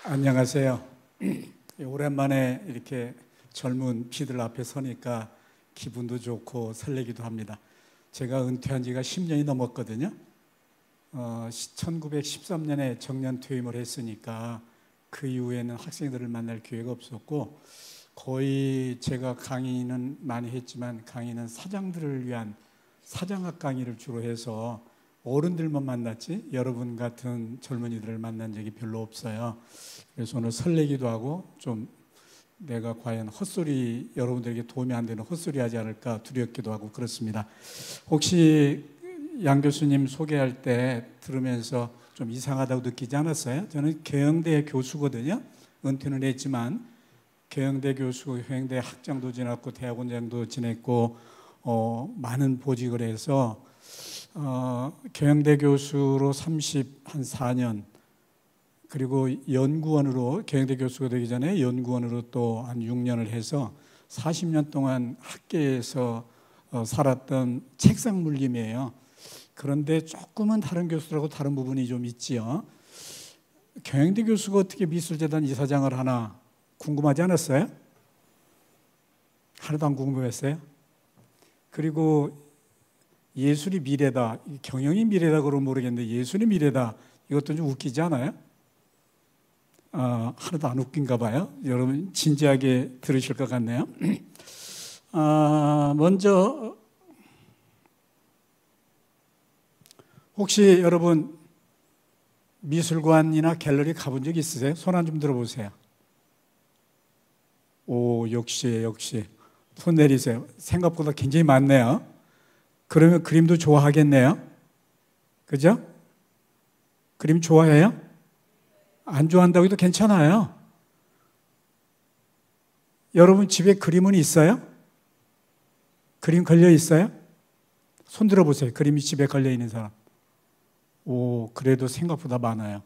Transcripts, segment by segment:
안녕하세요. 오랜만에 이렇게 젊은 피들 앞에 서니까 기분도 좋고 설레기도 합니다. 제가 은퇴한 지가 10년이 넘었거든요. 1913년에 정년 퇴임을 했으니까 그 이후에는 학생들을 만날 기회가 없었고, 거의 제가 강의는 많이 했지만 강의는 사장들을 위한 사장학 강의를 주로 해서 어른들만 만났지 여러분 같은 젊은이들을 만난 적이 별로 없어요. 그래서 오늘 설레기도 하고 좀 내가 과연 헛소리, 여러분들에게 도움이 안 되는 헛소리 하지 않을까 두렵기도 하고 그렇습니다. 혹시 양 교수님 소개할 때 들으면서 좀 이상하다고 느끼지 않았어요? 저는 경영대 교수거든요. 은퇴는 했지만 경영대 교수, 경영대 학장도 지냈고 대학원장도 지냈고 많은 보직을 해서 경영대 교수로 34년, 그리고 연구원으로, 경영대 교수가 되기 전에 연구원으로 또 한 6년을 해서 40년 동안 학계에서 살았던 책상 물림이에요. 그런데 조금은 다른 교수들하고 다른 부분이 좀 있지요. 경영대 교수가 어떻게 미술재단 이사장을 하나 궁금하지 않았어요? 하나도 안 궁금했어요? 그리고 예술이 미래다, 경영이 미래다 그러면 모르겠는데 예술이 미래다, 이것도 좀 웃기지 않아요? 하나도 안 웃긴가 봐요. 여러분 진지하게 들으실 것 같네요. 먼저 혹시 여러분 미술관이나 갤러리 가본 적 있으세요? 손 한 좀 들어보세요. 오, 역시 손 내리세요. 생각보다 굉장히 많네요. 그러면 그림도 좋아하겠네요. 그죠? 그림 좋아해요? 안 좋아한다고 해도 괜찮아요. 여러분 집에 그림은 있어요? 그림 걸려 있어요? 손 들어보세요. 그림이 집에 걸려 있는 사람. 오, 그래도 생각보다 많아요.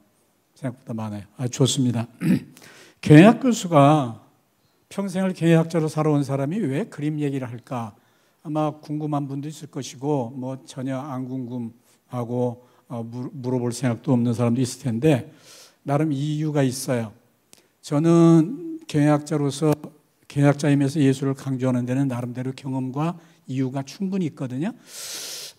생각보다 많아요. 좋습니다. 경영학 교수가 평생을 경영학자로 살아온 사람이 왜 그림 얘기를 할까? 아마 궁금한 분도 있을 것이고, 뭐 전혀 안 궁금하고 물어볼 생각도 없는 사람도 있을 텐데, 나름 이유가 있어요. 저는 경영학자로서, 경영학자이면서 예술을 강조하는 데는 나름대로 경험과 이유가 충분히 있거든요.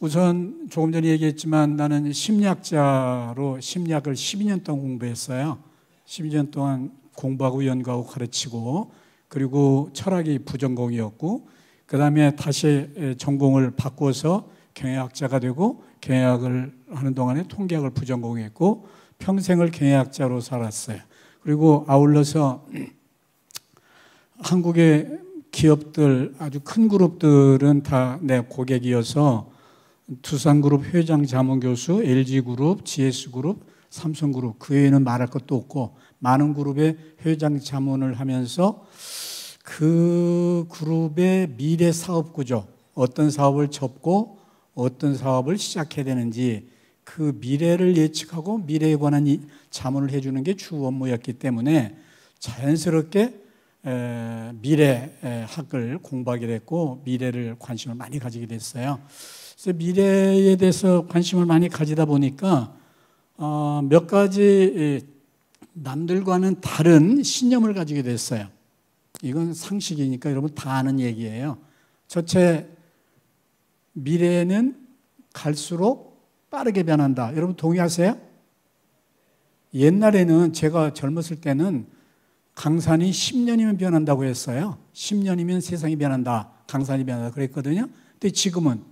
우선 조금 전에 얘기했지만 나는 심리학자로 심리학을 12년 동안 공부했어요. 12년 동안 공부하고 연구하고 가르치고, 그리고 철학이 부전공이었고, 그 다음에 다시 전공을 바꿔서 경영학자가 되고, 경영학을 하는 동안에 통계학을 부전공했고, 평생을 경영학자로 살았어요. 그리고 아울러서 한국의 기업들, 아주 큰 그룹들은 다 내 고객이어서 두산그룹 회장 자문교수, LG그룹, GS그룹, 삼성그룹, 그 외에는 말할 것도 없고 많은 그룹의 회장 자문을 하면서 그 그룹의 미래 사업 구조, 어떤 사업을 접고 어떤 사업을 시작해야 되는지 그 미래를 예측하고 미래에 관한 자문을 해주는 게 주 업무였기 때문에 자연스럽게 미래학을 공부하게 됐고 미래를 관심을 많이 가지게 됐어요. 그래서 미래에 대해서 관심을 많이 가지다 보니까 몇 가지 남들과는 다른 신념을 가지게 됐어요. 이건 상식이니까 여러분 다 아는 얘기예요. 첫째, 미래는 갈수록 빠르게 변한다. 여러분 동의하세요? 옛날에는 제가 젊었을 때는 강산이 10년이면 변한다고 했어요. 10년이면 세상이 변한다. 강산이 변한다 그랬거든요. 근데 지금은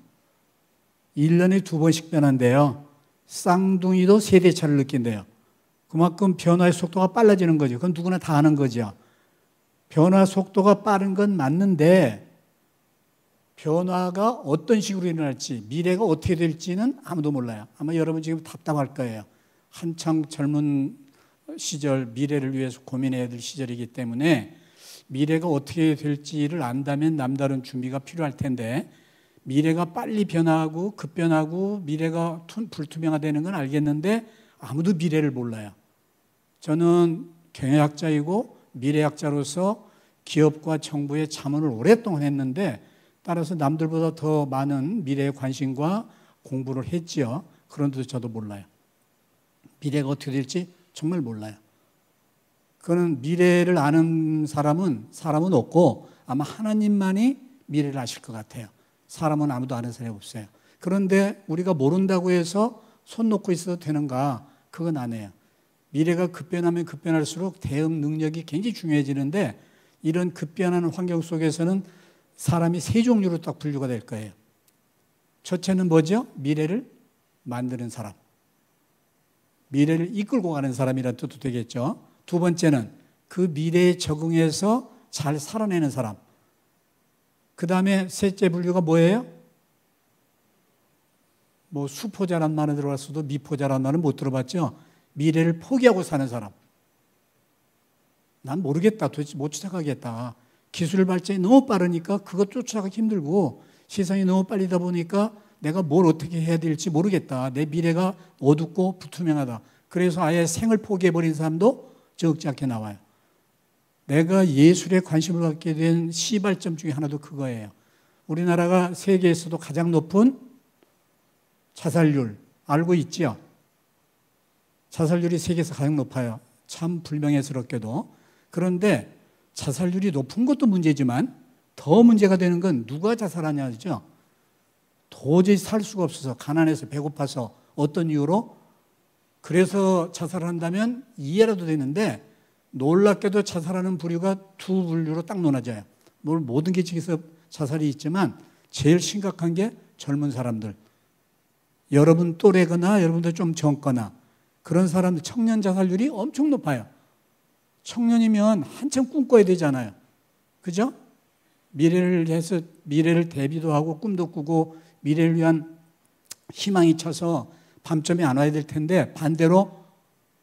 1년에 2번씩 변한대요. 쌍둥이도 세대차를 느낀대요. 그만큼 변화의 속도가 빨라지는 거죠. 그건 누구나 다 아는 거죠. 변화 속도가 빠른 건 맞는데 변화가 어떤 식으로 일어날지, 미래가 어떻게 될지는 아무도 몰라요. 아마 여러분 지금 답답할 거예요. 한창 젊은 시절, 미래를 위해서 고민해야 될 시절이기 때문에 미래가 어떻게 될지를 안다면 남다른 준비가 필요할 텐데 미래가 빨리 변하고 급변하고 미래가 불투명화되는 건 알겠는데 아무도 미래를 몰라요. 저는 경영학자이고 미래학자로서 기업과 정부의 자문을 오랫동안 했는데 따라서 남들보다 더 많은 미래에 관심과 공부를 했지요. 그런데도 저도 몰라요. 미래가 어떻게 될지 정말 몰라요. 그거는 미래를 아는 사람은 없고 아마 하나님만이 미래를 아실 것 같아요. 사람은 아무도 아는 사람이 없어요. 그런데 우리가 모른다고 해서 손 놓고 있어도 되는가? 그건 아니에요. 미래가 급변하면 급변할수록 대응 능력이 굉장히 중요해지는데 이런 급변하는 환경 속에서는 사람이 세 종류로 딱 분류가 될 거예요. 첫째는 뭐죠? 미래를 만드는 사람. 미래를 이끌고 가는 사람이라는 뜻도 되겠죠. 두 번째는 그 미래에 적응해서 잘 살아내는 사람. 그 다음에 셋째 분류가 뭐예요? 뭐 수포자란 말은 들어봤어도 미포자란 말은 못 들어봤죠. 미래를 포기하고 사는 사람. 난 모르겠다. 도대체 못 쫓아가겠다. 기술 발전이 너무 빠르니까 그거 쫓아가기 힘들고 세상이 너무 빨리다 보니까 내가 뭘 어떻게 해야 될지 모르겠다. 내 미래가 어둡고 불투명하다. 그래서 아예 생을 포기해버린 사람도 적지 않게 나와요. 내가 예술에 관심을 갖게 된 시발점 중에 하나도 그거예요. 우리나라가 세계에서도 가장 높은 자살률 알고 있죠? 자살률이 세계에서 가장 높아요. 참 불명예스럽게도. 그런데 자살률이 높은 것도 문제지만 더 문제가 되는 건 누가 자살하냐죠. 도저히 살 수가 없어서 가난해서 배고파서 어떤 이유로 그래서 자살을 한다면 이해라도 되는데 놀랍게도 자살하는 부류가 두 분류로 딱 나눠져요. 모든 계층에서 자살이 있지만 제일 심각한 게 젊은 사람들. 여러분 또래거나 여러분들 좀 젊거나 그런 사람들 청년 자살률이 엄청 높아요. 청년이면 한참 꿈꿔야 되잖아요. 그죠? 미래를 해서 미래를 대비도 하고 꿈도 꾸고 미래를 위한 희망이 쳐서 밤점에 안 와야 될 텐데 반대로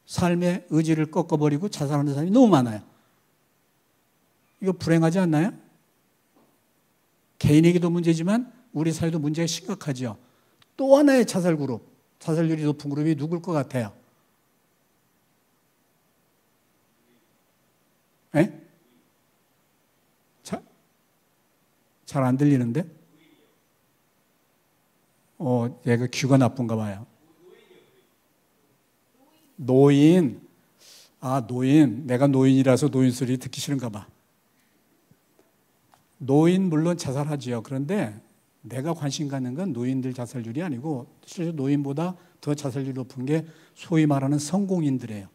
삶의 의지를 꺾어버리고 자살하는 사람이 너무 많아요. 이거 불행하지 않나요? 개인에게도 문제지만 우리 사회도 문제가 심각하죠. 또 하나의 자살 그룹, 자살률이 높은 그룹이 누굴 것 같아요? 에? 잘 안 들리는데? 얘가 귀가 나쁜가 봐요. 노인. 노인. 내가 노인이라서 노인 소리 듣기 싫은가 봐. 노인 물론 자살하지요. 그런데 내가 관심 갖는 건 노인들 자살률이 아니고 실제로 노인보다 더 자살률이 높은 게 소위 말하는 성공인들이에요.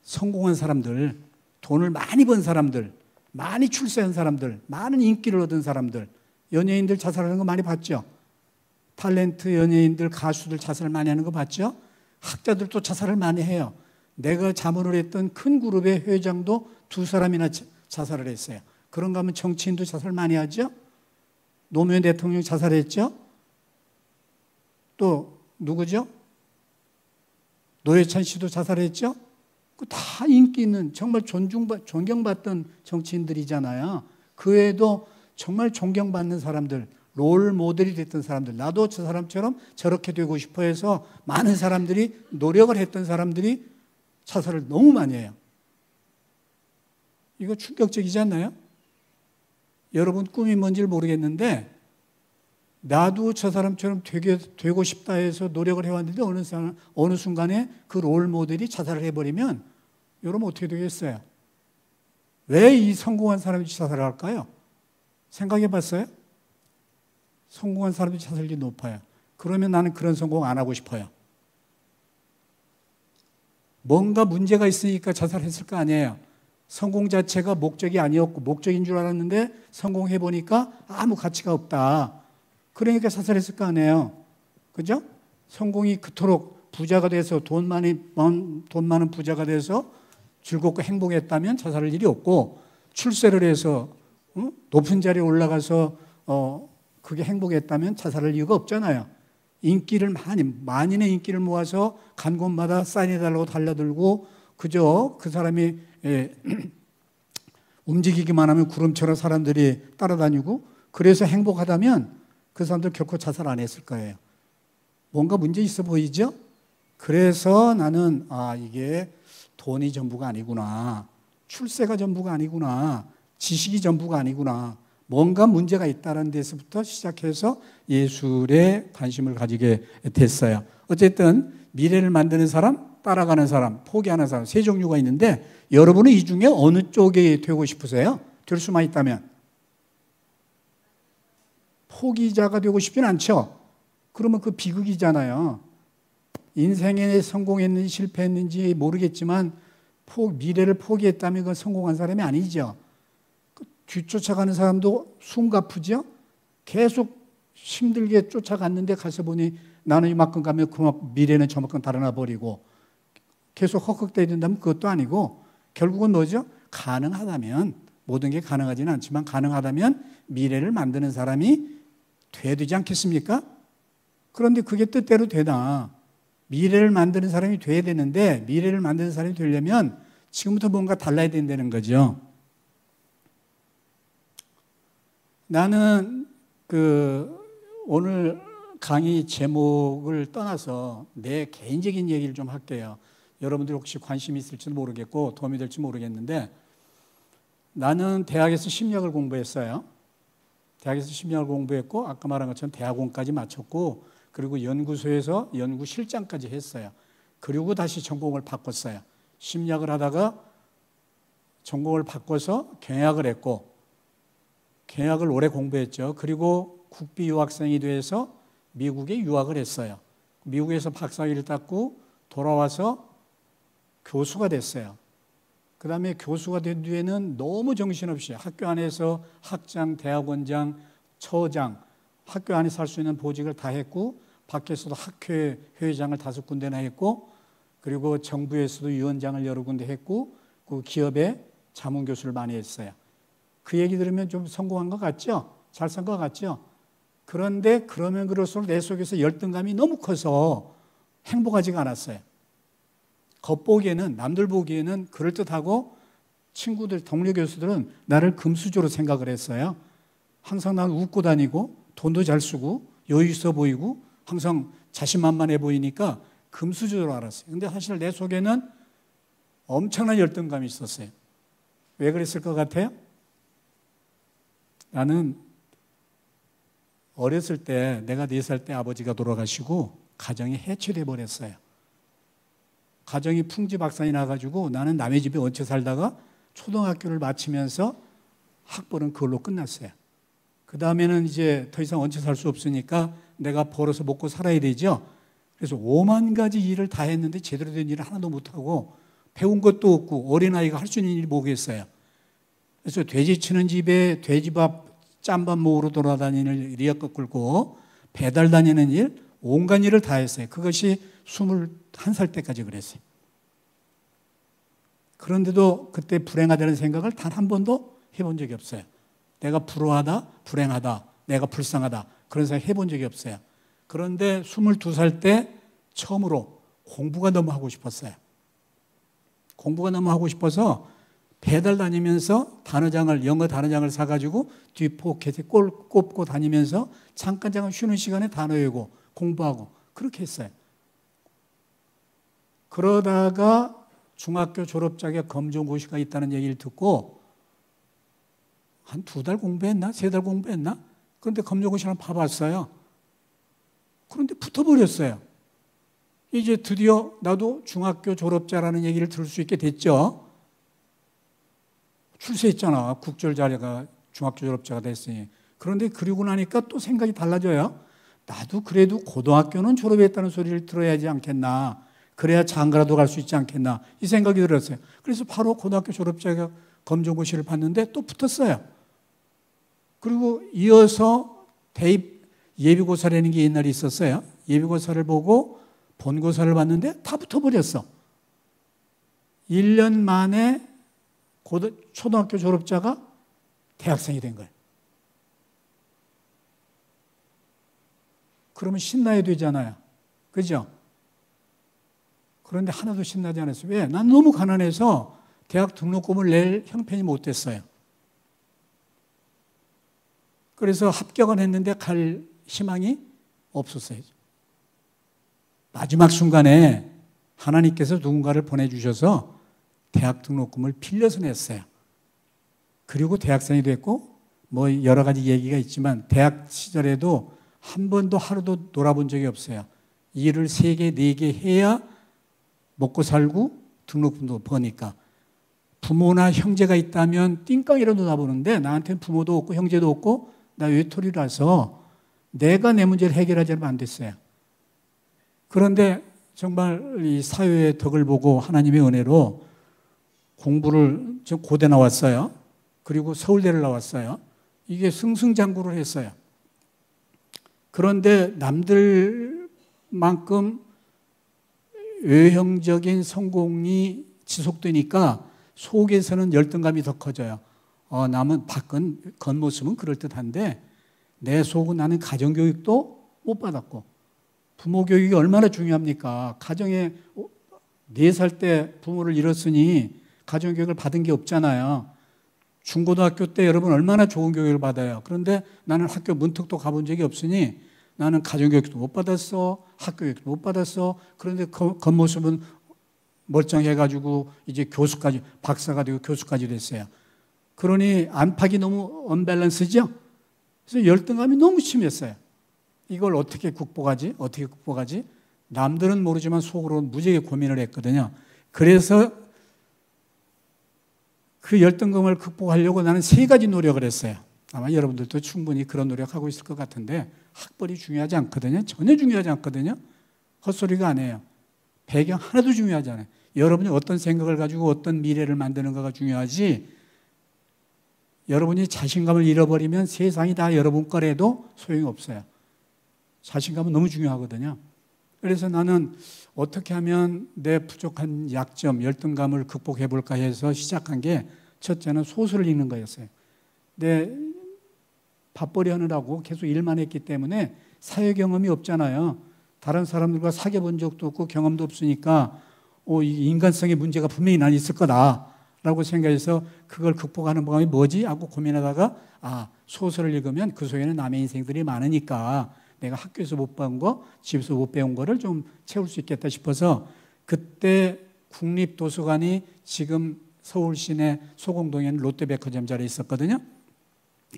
성공한 사람들, 돈을 많이 번 사람들, 많이 출세한 사람들, 많은 인기를 얻은 사람들, 연예인들 자살하는 거 많이 봤죠? 탤런트 연예인들, 가수들 자살 많이 하는 거 봤죠? 학자들도 자살을 많이 해요. 내가 자문을 했던 큰 그룹의 회장도 2사람이나 자살을 했어요. 그런가 하면 정치인도 자살 많이 하죠? 노무현 대통령이 자살했죠? 또 누구죠? 노회찬 씨도 자살했죠? 다 인기 있는 정말 존경받던 정치인들이잖아요. 그 외에도 정말 존경받는 사람들, 롤 모델이 됐던 사람들, 나도 저 사람처럼 저렇게 되고 싶어 해서 많은 사람들이 노력을 했던 사람들이 자살을 너무 많이 해요. 이거 충격적이지 않나요? 여러분 꿈이 뭔지를 모르겠는데 나도 저 사람처럼 되고 싶다 해서 노력을 해왔는데 어느 순간에 그 롤 모델이 자살을 해버리면 여러분 어떻게 되겠어요? 왜 이 성공한 사람이 자살을 할까요? 생각해 봤어요? 성공한 사람이 자살률이 높아요. 그러면 나는 그런 성공 안 하고 싶어요. 뭔가 문제가 있으니까 자살했을 거 아니에요. 성공 자체가 목적이 아니었고 목적인 줄 알았는데 성공해보니까 아무 가치가 없다. 그러니까 자살했을 거 아니에요. 그죠? 성공이 그토록 부자가 돼서 돈 많은 부자가 돼서 즐겁고 행복했다면 자살할 일이 없고 출세를 해서 높은 자리에 올라가서 그게 행복했다면 자살할 이유가 없잖아요. 인기를 만인의 인기를 모아서 간 곳마다 사인해달라고 달려들고 그저 그 사람이 움직이기만 하면 구름처럼 사람들이 따라다니고 그래서 행복하다면 그 사람들 결코 자살 안 했을 거예요. 뭔가 문제 있어 보이죠? 그래서 나는 이게 돈이 전부가 아니구나. 출세가 전부가 아니구나. 지식이 전부가 아니구나. 뭔가 문제가 있다는 데서부터 시작해서 예술에 관심을 가지게 됐어요. 어쨌든 미래를 만드는 사람, 따라가는 사람, 포기하는 사람 세 종류가 있는데 여러분은 이 중에 어느 쪽에 되고 싶으세요? 될 수만 있다면. 포기자가 되고 싶진 않죠. 그러면 그 비극이잖아요. 인생에 성공했는지 실패했는지 모르겠지만 미래를 포기했다면 그건 성공한 사람이 아니죠. 뒤쫓아가는 사람도 숨가쁘죠. 계속 힘들게 쫓아갔는데 가서 보니 나는 이만큼 가면 미래는 저만큼 달아나 버리고 계속 헉헉대야 된다면 그것도 아니고 결국은 뭐죠? 가능하다면, 모든 게 가능하지는 않지만 가능하다면 미래를 만드는 사람이 돼야 되지 않겠습니까? 그런데 그게 뜻대로 되나? 미래를 만드는 사람이 돼야 되는데 미래를 만드는 사람이 되려면 지금부터 뭔가 달라야 된다는 거죠. 나는 오늘 강의 제목을 떠나서 내 개인적인 얘기를 좀 할게요. 여러분들 혹시 관심이 있을지도 모르겠고 도움이 될지 모르겠는데 나는 대학에서 심리학을 공부했어요. 대학에서 심리학을 공부했고 아까 말한 것처럼 대학원까지 마쳤고 그리고 연구소에서 연구실장까지 했어요. 그리고 다시 전공을 바꿨어요. 심리학을 하다가 전공을 바꿔서 경영학을 했고 경영학을 오래 공부했죠. 그리고 국비 유학생이 돼서 미국에 유학을 했어요. 미국에서 박사학위를 땄고 돌아와서 교수가 됐어요. 그 다음에 교수가 된 뒤에는 너무 정신없이 학교 안에서 학장, 대학원장, 처장, 학교 안에서 할 수 있는 보직을 다 했고 밖에서도 학회 회장을 5군데나 했고 그리고 정부에서도 위원장을 여러 군데 했고 그 기업에 자문교수를 많이 했어요. 그 얘기 들으면 좀 성공한 것 같죠? 잘 산 것 같죠? 그런데 그러면 그럴수록 내 속에서 열등감이 너무 커서 행복하지가 않았어요. 겉보기에는 남들 보기에는 그럴듯하고 친구들 동료 교수들은 나를 금수저로 생각을 했어요. 항상 난 웃고 다니고 돈도 잘 쓰고 여유 있어 보이고 항상 자신만만해 보이니까 금수저로 알았어요. 근데 사실 내 속에는 엄청난 열등감이 있었어요. 왜 그랬을 것 같아요? 나는 어렸을 때 내가 4살 때 아버지가 돌아가시고 가정이 해체돼 버렸어요. 가정이 풍지박산이 나가지고 나는 남의 집에 얹혀 살다가 초등학교를 마치면서 학벌은 그걸로 끝났어요. 그 다음에는 이제 더 이상 얹혀 살 수 없으니까 내가 벌어서 먹고 살아야 되죠. 그래서 5만 가지 일을 다 했는데 제대로 된 일을 하나도 못하고 배운 것도 없고 어린아이가 할 수 있는 일이 뭐겠어요. 그래서 돼지 치는 집에 돼지밥 짠밥 먹으러 돌아다니는 리어커 끌고 배달 다니는 일 온갖 일을 다 했어요. 그것이 21살 때까지 그랬어요. 그런데도 그때 불행하다는 생각을 단 한 번도 해본 적이 없어요. 내가 불우하다, 불행하다, 내가 불쌍하다 그런 생각 해본 적이 없어요. 그런데 22살 때 처음으로 공부가 너무 하고 싶었어요. 공부가 너무 하고 싶어서 배달 다니면서 영어 단어장을 사가지고 뒷포켓에 꼽고 다니면서 잠깐 쉬는 시간에 단어 외우고 공부하고 그렇게 했어요. 그러다가 중학교 졸업 자격 검정고시가 있다는 얘기를 듣고 한 2달 공부했나? 3달 공부했나? 그런데 검정고시를 한번 봐봤어요. 그런데 붙어버렸어요. 이제 드디어 나도 중학교 졸업자라는 얘기를 들을 수 있게 됐죠. 출세했잖아. 국졸자가 중학교 졸업자가 됐으니. 그런데 그러고 나니까 또 생각이 달라져요. 나도 그래도 고등학교는 졸업했다는 소리를 들어야 하지 않겠나. 그래야 장가라도 갈 수 있지 않겠나. 이 생각이 들었어요. 그래서 바로 고등학교 졸업자가 검정고시를 봤는데 또 붙었어요. 그리고 이어서 대입 예비고사라는 게 옛날에 있었어요. 예비고사를 보고 본고사를 봤는데 다 붙어버렸어. 1년 만에 초등학교 졸업자가 대학생이 된 거예요. 그러면 신나야 되잖아요. 그죠? 그런데 하나도 신나지 않았어요. 왜? 난 너무 가난해서 대학 등록금을 낼 형편이 못 됐어요. 그래서 합격은 했는데 갈 희망이 없었어요. 마지막 순간에 하나님께서 누군가를 보내주셔서 대학 등록금을 빌려서 냈어요. 그리고 대학생이 됐고 뭐 여러 가지 얘기가 있지만 대학 시절에도 한 번도 하루도 놀아본 적이 없어요. 일을 3개, 4개 해야 먹고 살고 등록금도 버니까. 부모나 형제가 있다면 띵깡이라도 놔보는데 나한테는 부모도 없고 형제도 없고 나 외톨이라서 내가 내 문제를 해결하지 않으면 안 됐어요. 그런데 정말 이 사회의 덕을 보고 하나님의 은혜로 공부를 고대 나왔어요. 그리고 서울대를 나왔어요. 이게 승승장구를 했어요. 그런데 남들만큼 외형적인 성공이 지속되니까 속에서는 열등감이 더 커져요. 남은 밖은 겉모습은 그럴듯한데 내 속은 나는 가정교육도 못 받았고 부모 교육이 얼마나 중요합니까? 가정에 4살 때 부모를 잃었으니 가정교육을 받은 게 없잖아요. 중고등학교 때 여러분 얼마나 좋은 교육을 받아요. 그런데 나는 학교 문턱도 가본 적이 없으니 나는 가정교육도 못 받았어. 학교교육도 못 받았어. 그런데 겉모습은 멀쩡해가지고 이제 교수까지, 박사가 되고 교수까지 됐어요. 그러니 안팎이 너무 언밸런스죠. 그래서 열등감이 너무 심했어요. 이걸 어떻게 극복하지? 어떻게 극복하지? 남들은 모르지만 속으로 무지하게 고민을 했거든요. 그래서 그 열등감을 극복하려고 나는 3가지 노력을 했어요. 아마 여러분들도 충분히 그런 노력하고 있을 것 같은데 학벌이 중요하지 않거든요. 전혀 중요하지 않거든요. 헛소리가 아니에요. 배경 하나도 중요하지 않아요. 여러분이 어떤 생각을 가지고 어떤 미래를 만드는가가 중요하지 여러분이 자신감을 잃어버리면 세상이 다 여러분 거래도 소용이 없어요. 자신감은 너무 중요하거든요. 그래서 나는 어떻게 하면 내 부족한 약점, 열등감을 극복해 볼까 해서 시작한 게 첫째는 소설을 읽는 거였어요. 내 밥벌이 하느라고 계속 일만 했기 때문에 사회 경험이 없잖아요. 다른 사람들과 사귀어 본 적도 없고 경험도 없으니까 이 인간성의 문제가 분명히 난 있을 거다라고 생각해서 그걸 극복하는 방법이 뭐지? 하고 고민하다가 소설을 읽으면 그 속에는 남의 인생들이 많으니까 내가 학교에서 못 배운 거, 집에서 못 배운 거를 좀 채울 수 있겠다 싶어서 그때 국립도서관이 지금 서울 시내 소공동에는 롯데백화점 자리에 있었거든요.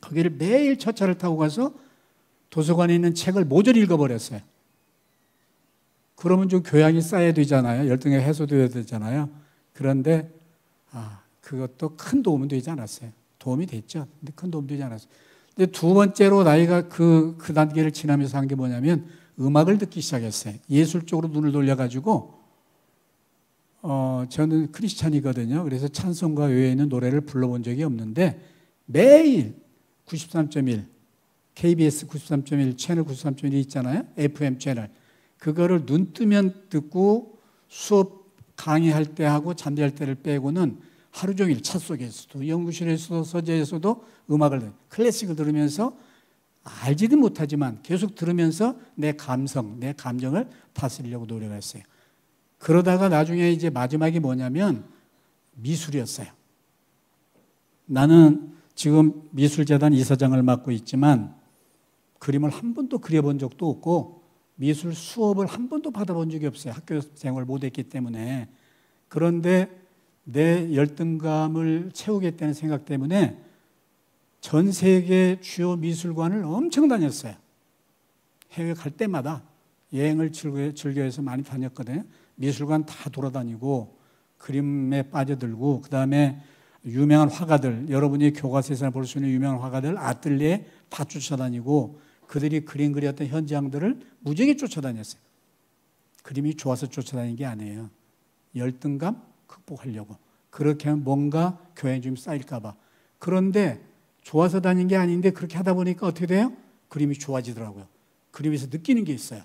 거기를 매일 첫차를 타고 가서 도서관에 있는 책을 모조리 읽어버렸어요. 그러면 좀 교양이 쌓여야 되잖아요. 열등감이 해소되어야 되잖아요. 그런데 그것도 큰 도움은 되지 않았어요. 도움이 됐죠. 근데 큰 도움이 되지 않았어요. 근데 두 번째로 나이가 그 단계를 지나면서 한 게 뭐냐면 음악을 듣기 시작했어요. 예술 쪽으로 눈을 돌려가지고 저는 크리스찬이거든요. 그래서 찬송가 외에는 노래를 불러본 적이 없는데 매일 93.1 KBS 93.1 채널 93.1이 있잖아요. FM 채널. 그거를 눈 뜨면 듣고 수업 강의할 때 하고 잠잘 때를 빼고는 하루 종일 차 속에서도 연구실에서도 서재에서도 음악을 클래식을 들으면서 알지도 못하지만 계속 들으면서 내 감성, 내 감정을 다스리려고 노력을 했어요. 그러다가 나중에 이제 마지막이 뭐냐면 미술이었어요. 나는 지금 미술재단 이사장을 맡고 있지만 그림을 한 번도 그려본 적도 없고 미술 수업을 한 번도 받아본 적이 없어요. 학교 생활을 못했기 때문에. 그런데 내 열등감을 채우겠다는 생각 때문에 전 세계 주요 미술관을 엄청 다녔어요. 해외 갈 때마다 여행을 즐겨해서 많이 다녔거든요. 미술관 다 돌아다니고 그림에 빠져들고 그다음에 유명한 화가들, 여러분이 교과서에서 볼 수 있는 유명한 화가들 아뜰리에 다 쫓아다니고 그들이 그림 그렸던 현장들을 무지하게 쫓아다녔어요. 그림이 좋아서 쫓아다닌 게 아니에요. 열등감 극복하려고. 그렇게 하면 뭔가 교양이 좀 쌓일까 봐. 그런데 좋아서 다닌 게 아닌데 그렇게 하다 보니까 어떻게 돼요? 그림이 좋아지더라고요. 그림에서 느끼는 게 있어요.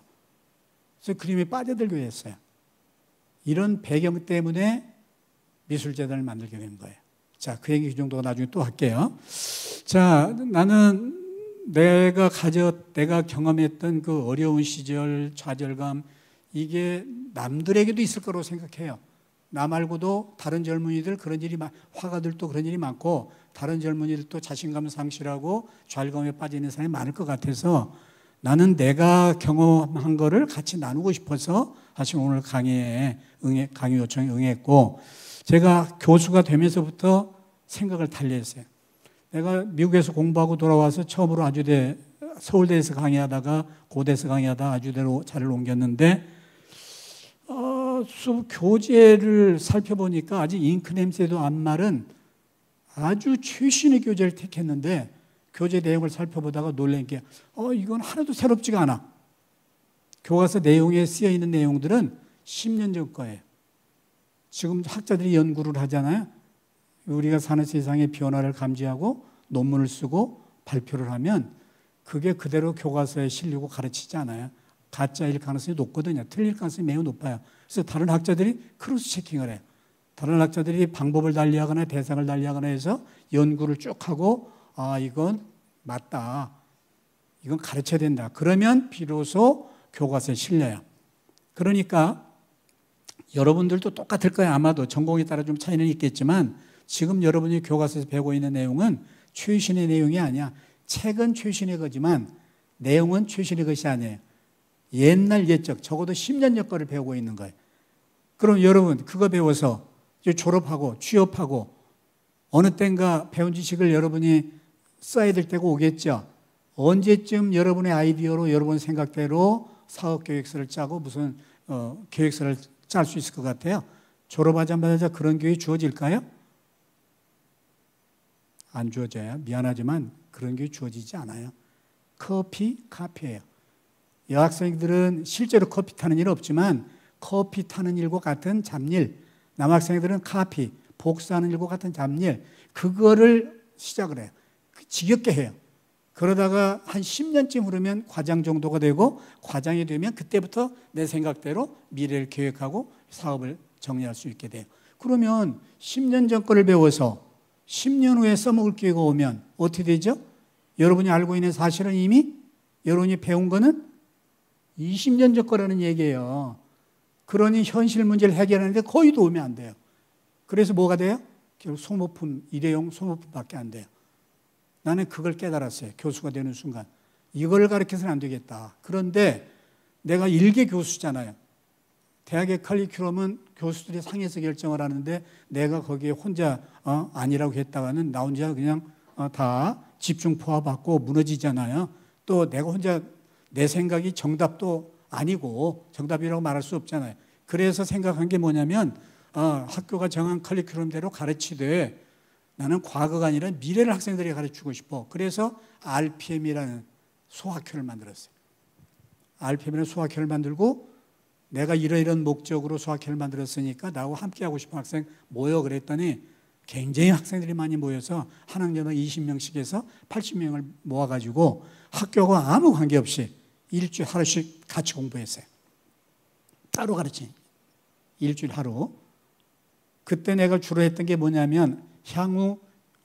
그래서 그림에 빠져들게 됐어요. 이런 배경 때문에 미술재단을 만들게 된 거예요. 자, 그 얘기 이 정도가 나중에 또 할게요. 자, 나는 내가 경험했던 그 어려운 시절, 좌절감, 이게 남들에게도 있을 거라고 생각해요. 나 말고도 다른 젊은이들 그런 일이 화가들도 그런 일이 많고 다른 젊은이들도 자신감 상실하고 좌절감에 빠지는 사람이 많을 것 같아서 나는 내가 경험한 거를 같이 나누고 싶어서 사실 오늘 강의 요청에 응했고 제가 교수가 되면서부터 생각을 달리했어요. 내가 미국에서 공부하고 돌아와서 처음으로 아주대, 서울대에서 강의하다가 고대에서 강의하다가 아주대로 자리를 옮겼는데 교재를 살펴보니까 아직 잉크 냄새도 안 마른 아주 최신의 교재를 택했는데 교재 내용을 살펴보다가 놀란 게 이건 하나도 새롭지가 않아. 교과서 내용에 쓰여있는 내용들은 10년 전 거예요. 지금 학자들이 연구를 하잖아요. 우리가 사는 세상의 변화를 감지하고 논문을 쓰고 발표를 하면 그게 그대로 교과서에 실리고 가르치지 않아요. 가짜일 가능성이 높거든요. 틀릴 가능성이 매우 높아요. 그래서 다른 학자들이 크로스 체킹을 해요. 다른 학자들이 방법을 달리하거나 대상을 달리하거나 해서 연구를 쭉 하고 이건 맞다. 이건 가르쳐야 된다. 그러면 비로소 교과서에 실려요. 그러니까 여러분들도 똑같을 거예요. 아마도 전공에 따라 좀 차이는 있겠지만 지금 여러분이 교과서에서 배우고 있는 내용은 최신의 내용이 아니야. 책은 최신의 거지만 내용은 최신의 것이 아니에요. 옛날 옛적 적어도 10년 전 거를 배우고 있는 거예요. 그럼 여러분 그거 배워서 졸업하고 취업하고 어느 땐가 배운 지식을 여러분이 써야 될 때가 오겠죠. 언제쯤 여러분의 아이디어로 여러분 생각대로 사업계획서를 짜고 무슨 계획서를 짤 수 있을 것 같아요? 졸업하자마자 그런 교육이 주어질까요? 안 주어져요. 미안하지만 그런 교육이 주어지지 않아요. 카피예요. 여학생들은 실제로 커피 타는 일 없지만 커피 타는 일과 같은 잡일, 남학생들은 카피, 복사하는 일과 같은 잡일, 그거를 시작을 해요. 지겹게 해요. 그러다가 한 10년쯤 흐르면 과장 정도가 되고 과장이 되면 그때부터 내 생각대로 미래를 계획하고 사업을 정리할 수 있게 돼요. 그러면 10년 전 거를 배워서 10년 후에 써먹을 기회가 오면 어떻게 되죠? 여러분이 알고 있는 사실은 이미 여러분이 배운 거는 20년 전 거라는 얘기예요. 그러니 현실 문제를 해결하는데 거의 도움이 안 돼요. 그래서 뭐가 돼요? 결국 소모품, 일회용 소모품밖에 안 돼요. 나는 그걸 깨달았어요. 교수가 되는 순간. 이걸 가르쳐서는 안 되겠다. 그런데 내가 일개 교수잖아요. 대학의 커리큘럼은 교수들이 상에서 결정을 하는데 내가 거기에 혼자 아니라고 했다가는 나 혼자 그냥 다 집중 포화받고 무너지잖아요. 또 내가 혼자 내 생각이 정답도 아니고 정답이라고 말할 수 없잖아요. 그래서 생각한 게 뭐냐면 학교가 정한 커리큘럼대로 가르치되 나는 과거가 아니라 미래를 학생들에게 가르치고 싶어. 그래서 RPM이라는 소학교를 만들었어요. RPM이라는 소학교를 만들고 내가 이런 목적으로 소학교를 만들었으니까 나하고 함께하고 싶은 학생 모여 그랬더니 굉장히 학생들이 많이 모여서 한 학년에 20명씩 해서 80명을 모아가지고 학교와 아무 관계없이 일주일 하루씩 같이 공부했어요. 따로 가르치니 일주일 하루. 그때 내가 주로 했던 게 뭐냐면 향후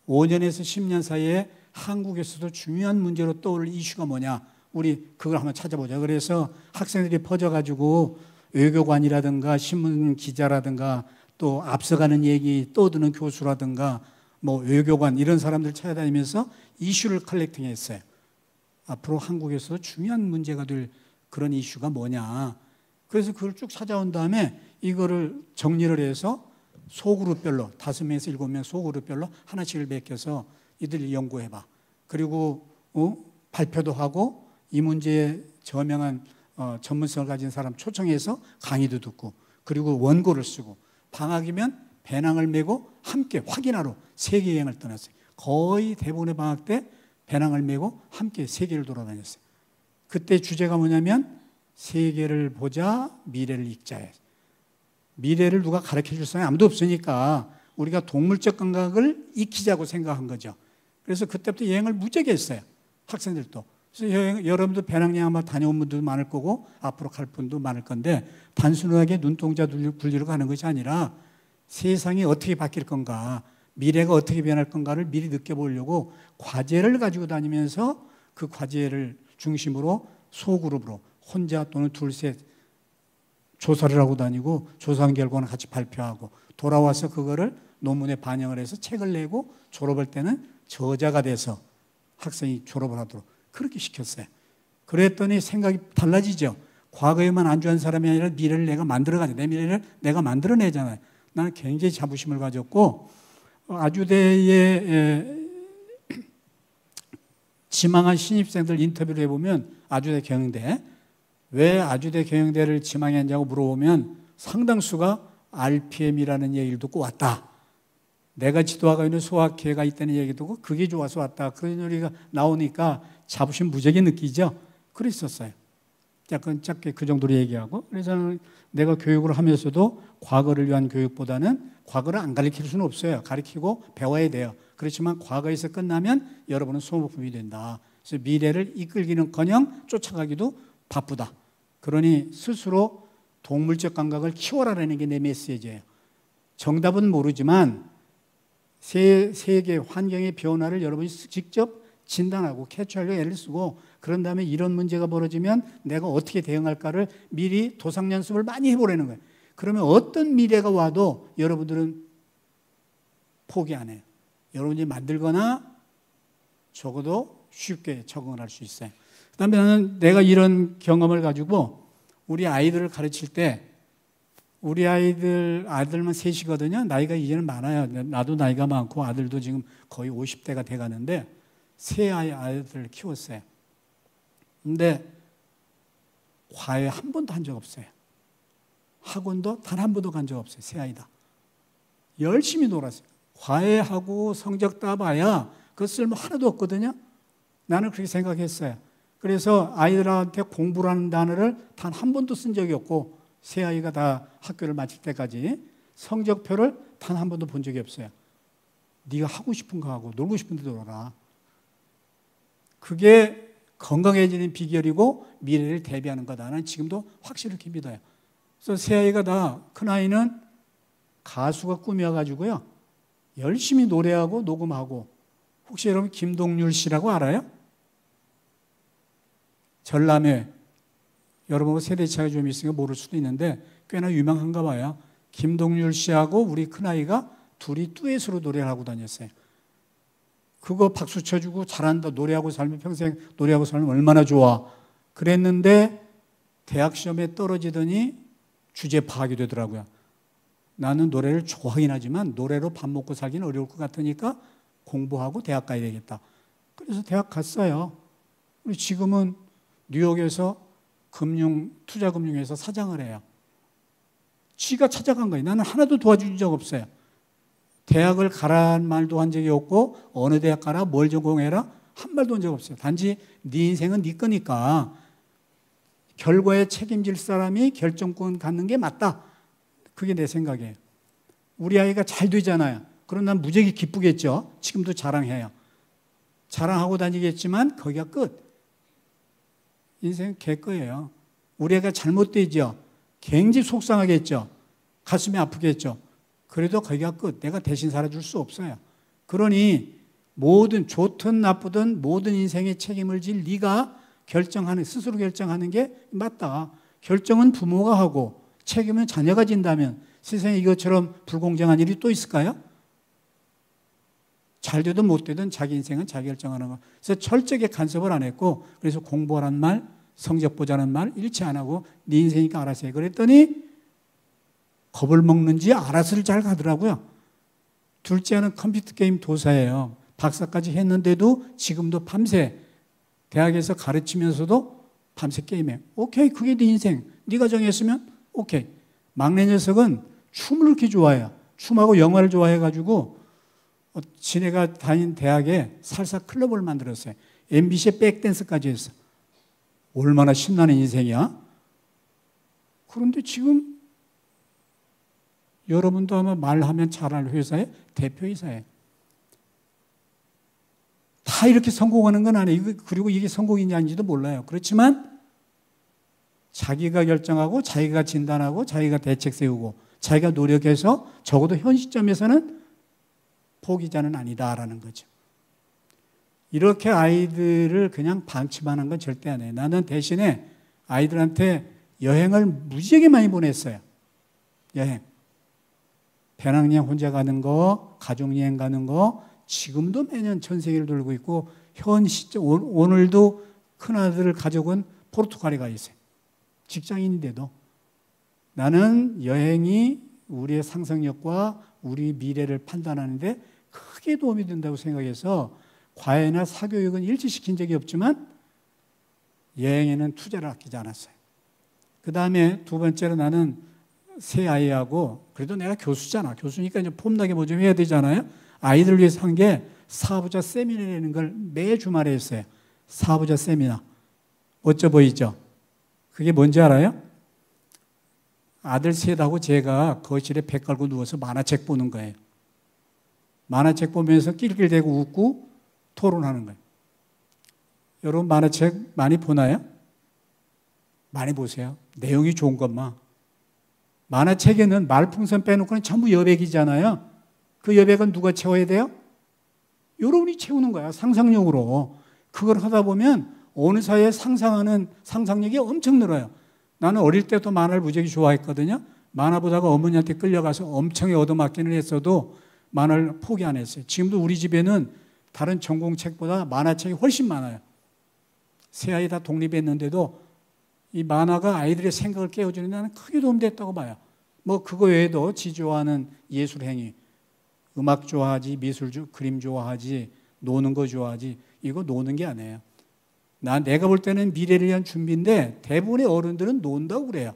5년에서 10년 사이에 한국에서도 중요한 문제로 떠오를 이슈가 뭐냐. 우리 그걸 한번 찾아보자. 그래서 학생들이 퍼져가지고 외교관이라든가 신문 기자라든가 또 앞서가는 얘기 떠드는 교수라든가 뭐 외교관 이런 사람들 찾아다니면서 이슈를 컬렉팅했어요. 앞으로 한국에서 중요한 문제가 될 그런 이슈가 뭐냐. 그래서 그걸 쭉 찾아온 다음에 이거를 정리를 해서 소그룹별로 5명에서 7명 소그룹별로 하나씩을 베껴서 이들이 연구해봐. 그리고 발표도 하고 이 문제에 저명한 전문성을 가진 사람 초청해서 강의도 듣고 그리고 원고를 쓰고 방학이면 배낭을 메고 함께 확인하러 세계 여행을 떠났어요. 거의 대부분의 방학 때 배낭을 메고 함께 세계를 돌아다녔어요. 그때 주제가 뭐냐면 세계를 보자 미래를 읽자예요. 미래를 누가 가르쳐줄 사람이 아무도 없으니까 우리가 동물적 감각을 익히자고 생각한 거죠. 그래서 그때부터 여행을 무지하게 했어요. 학생들도. 그래서 여러분도 배낭여행 아마 다녀온 분도 많을 거고 앞으로 갈 분도 많을 건데 단순하게 눈동자 굴리러 가는 것이 아니라 세상이 어떻게 바뀔 건가, 미래가 어떻게 변할 건가를 미리 느껴보려고 과제를 가지고 다니면서 그 과제를 중심으로 소그룹으로 혼자 또는 둘셋 조사를 하고 다니고 조사한 결과는 같이 발표하고 돌아와서 그거를 논문에 반영을 해서 책을 내고 졸업할 때는 저자가 돼서 학생이 졸업을 하도록 그렇게 시켰어요. 그랬더니 생각이 달라지죠. 과거에만 안주한 사람이 아니라 미래를 내가 만들어가자. 내 미래를 내가 만들어내잖아요. 나는 굉장히 자부심을 가졌고 아주대에 지망한 신입생들 인터뷰를 해보면 아주대 경영대 왜 아주대 경영대를 지망했냐고 물어보면 상당수가 RPM이라는 얘기를 듣고 왔다. 내가 지도하고 있는 소확회가 있다는 얘기 듣고 그게 좋아서 왔다. 그런 소리가 나오니까 자부심 무지하게 느끼죠. 그랬었어요. 짧게 그 정도로 얘기하고. 그래서 내가 교육을 하면서도 과거를 위한 교육보다는 과거를 안 가르칠 수는 없어요. 가르치고 배워야 돼요. 그렇지만 과거에서 끝나면 여러분은 소모품이 된다. 그래서 미래를 이끌기는커녕 쫓아가기도 바쁘다. 그러니 스스로 동물적 감각을 키워라라는 게 내 메시지예요. 정답은 모르지만 세계 환경의 변화를 여러분이 직접 진단하고 캐치하려고 애를 쓰고 그런 다음에 이런 문제가 벌어지면 내가 어떻게 대응할까를 미리 도상 연습을 많이 해보라는 거예요. 그러면 어떤 미래가 와도 여러분들은 포기 안 해요. 여러분이 만들거나 적어도 쉽게 적응을 할 수 있어요. 그 다음에 나는 내가 이런 경험을 가지고 우리 아이들을 가르칠 때 우리 아들만 셋이거든요. 나이가 이제는 많아요. 나도 나이가 많고 아들도 지금 거의 50대가 돼가는데 세 아이들을 키웠어요. 근데 과외 한 번도 한 적 없어요. 학원도 단 한 번도 간 적 없어요. 세 아이 다. 열심히 놀았어요. 과외하고 성적 따봐야 그 쓸모 하나도 없거든요. 나는 그렇게 생각했어요. 그래서 아이들한테 공부라는 단어를 단 한 번도 쓴 적이 없고 세 아이가 다 학교를 마칠 때까지 성적표를 단 한 번도 본 적이 없어요. 네가 하고 싶은 거 하고 놀고 싶은 데 놀아라. 그게 건강해지는 비결이고 미래를 대비하는 거다. 나는 지금도 확실히 그렇게 믿어요. 그래서 세 아이가 다 큰아이는 가수가 꿈이어가지고요. 열심히 노래하고 녹음하고 혹시 여러분 김동률 씨라고 알아요? 전람회 여러분 세대 차이가 좀 있으니까 모를 수도 있는데 꽤나 유명한가 봐요. 김동률 씨하고 우리 큰아이가 둘이 듀엣으로 노래를 하고 다녔어요. 그거 박수 쳐주고 잘한다. 노래하고 살면 평생 노래하고 살면 얼마나 좋아. 그랬는데 대학 시험에 떨어지더니 주제 파악이 되더라고요. 나는 노래를 좋아하긴 하지만 노래로 밥 먹고 살기는 어려울 것 같으니까 공부하고 대학 가야 되겠다. 그래서 대학 갔어요. 지금은 뉴욕에서 투자금융회사 사장을 해요. 지가 찾아간 거예요. 나는 하나도 도와준 적 없어요. 대학을 가라는 말도 한 적이 없고 어느 대학 가라 뭘 전공해라 한 말도 한 적 없어요. 단지 네 인생은 네 거니까 결과에 책임질 사람이 결정권 갖는 게 맞다. 그게 내 생각이에요. 우리 아이가 잘 되잖아요. 그럼 난 무지하게 기쁘겠죠. 지금도 자랑해요. 자랑하고 다니겠지만 거기가 끝. 인생은 개꺼예요. 우리 애가 잘못되죠. 굉장히 속상하겠죠. 가슴이 아프겠죠. 그래도 거기가 끝. 내가 대신 살아줄 수 없어요. 그러니 모든 좋든 나쁘든 모든 인생의 책임을 질 네가 스스로 결정하는 게 맞다. 결정은 부모가 하고 책임은 자녀가 진다면 세상에 이것처럼 불공정한 일이 또 있을까요? 잘 되든 못 되든 자기 인생은 자기 결정하는 거. 그래서 철저하게 간섭을 안 했고 그래서 공부하라는 말, 성적 보자는 말 일치 안 하고 네 인생이니까 알아서 해. 그랬더니 겁을 먹는지 알아서를 잘 가더라고요. 둘째는 컴퓨터 게임 도사예요. 박사까지 했는데도 지금도 밤새 대학에서 가르치면서도 밤새 게임해. 오케이, 그게 네 인생. 네가 정했으면 오케이. 막내 녀석은 춤을 그렇게 좋아해요. 춤하고 영화를 좋아해가지고 지네가 다닌 대학에 살사 클럽을 만들었어요. MBC의 백댄스까지 했어. 얼마나 신나는 인생이야? 그런데 지금 여러분도 아마 말하면 잘할 회사의 대표이사예요. 다 이렇게 성공하는 건 아니에요. 그리고 이게 성공인지 아닌지도 몰라요. 그렇지만 자기가 결정하고 자기가 진단하고 자기가 대책 세우고 자기가 노력해서 적어도 현 시점에서는 포기자는 아니다라는 거죠. 이렇게 아이들을 그냥 방치하는 건 절대 안 해요. 나는 대신에 아이들한테 여행을 무지하게 많이 보냈어요. 여행. 배낭여행 혼자 가는 거, 가족여행 가는 거, 지금도 매년 전 세계를 돌고 있고 현 시점, 오늘도 큰아들 가족은 포르투갈에 가 있어요. 직장인인데도. 나는 여행이 우리의 상상력과 우리 미래를 판단하는데 크게 도움이 된다고 생각해서 과외나 사교육은 일치시킨 적이 없지만 여행에는 투자를 아끼지 않았어요. 그 다음에 두 번째로 나는 새 아이하고, 그래도 내가 교수잖아. 교수니까 이제 폼나게 뭐 좀 해야 되잖아요. 아이들을 위해서 한 게 사부자 세미나라는 걸 매 주말에 했어요. 사부자 세미나. 어쩌 보이죠? 그게 뭔지 알아요? 아들 셋하고 제가 거실에 배 깔고 누워서 만화책 보는 거예요. 만화책 보면서 낄낄대고 웃고 토론하는 거예요. 여러분 만화책 많이 보나요? 많이 보세요. 내용이 좋은 것만. 만화책에는 말풍선 빼놓고는 전부 여백이잖아요. 그 여백은 누가 채워야 돼요? 여러분이 채우는 거야. 상상력으로. 그걸 하다 보면 어느 사이에 상상하는 상상력이 엄청 늘어요. 나는 어릴 때부터 만화를 무지하게 좋아했거든요. 만화 보다가 어머니한테 끌려가서 엄청 얻어맞기는 했어도 만화를 포기 안 했어요. 지금도 우리 집에는 다른 전공책보다 만화책이 훨씬 많아요. 세 아이 다 독립했는데도 이 만화가 아이들의 생각을 깨워주는 데는 크게 도움됐다고 봐요. 뭐 그거 외에도 지 좋아하는 예술 행위, 음악 좋아하지, 미술, 그림 좋아하지, 노는 거 좋아하지, 이거 노는 게 아니에요. 내가 볼 때는 미래를 위한 준비인데 대부분의 어른들은 논다고 그래요.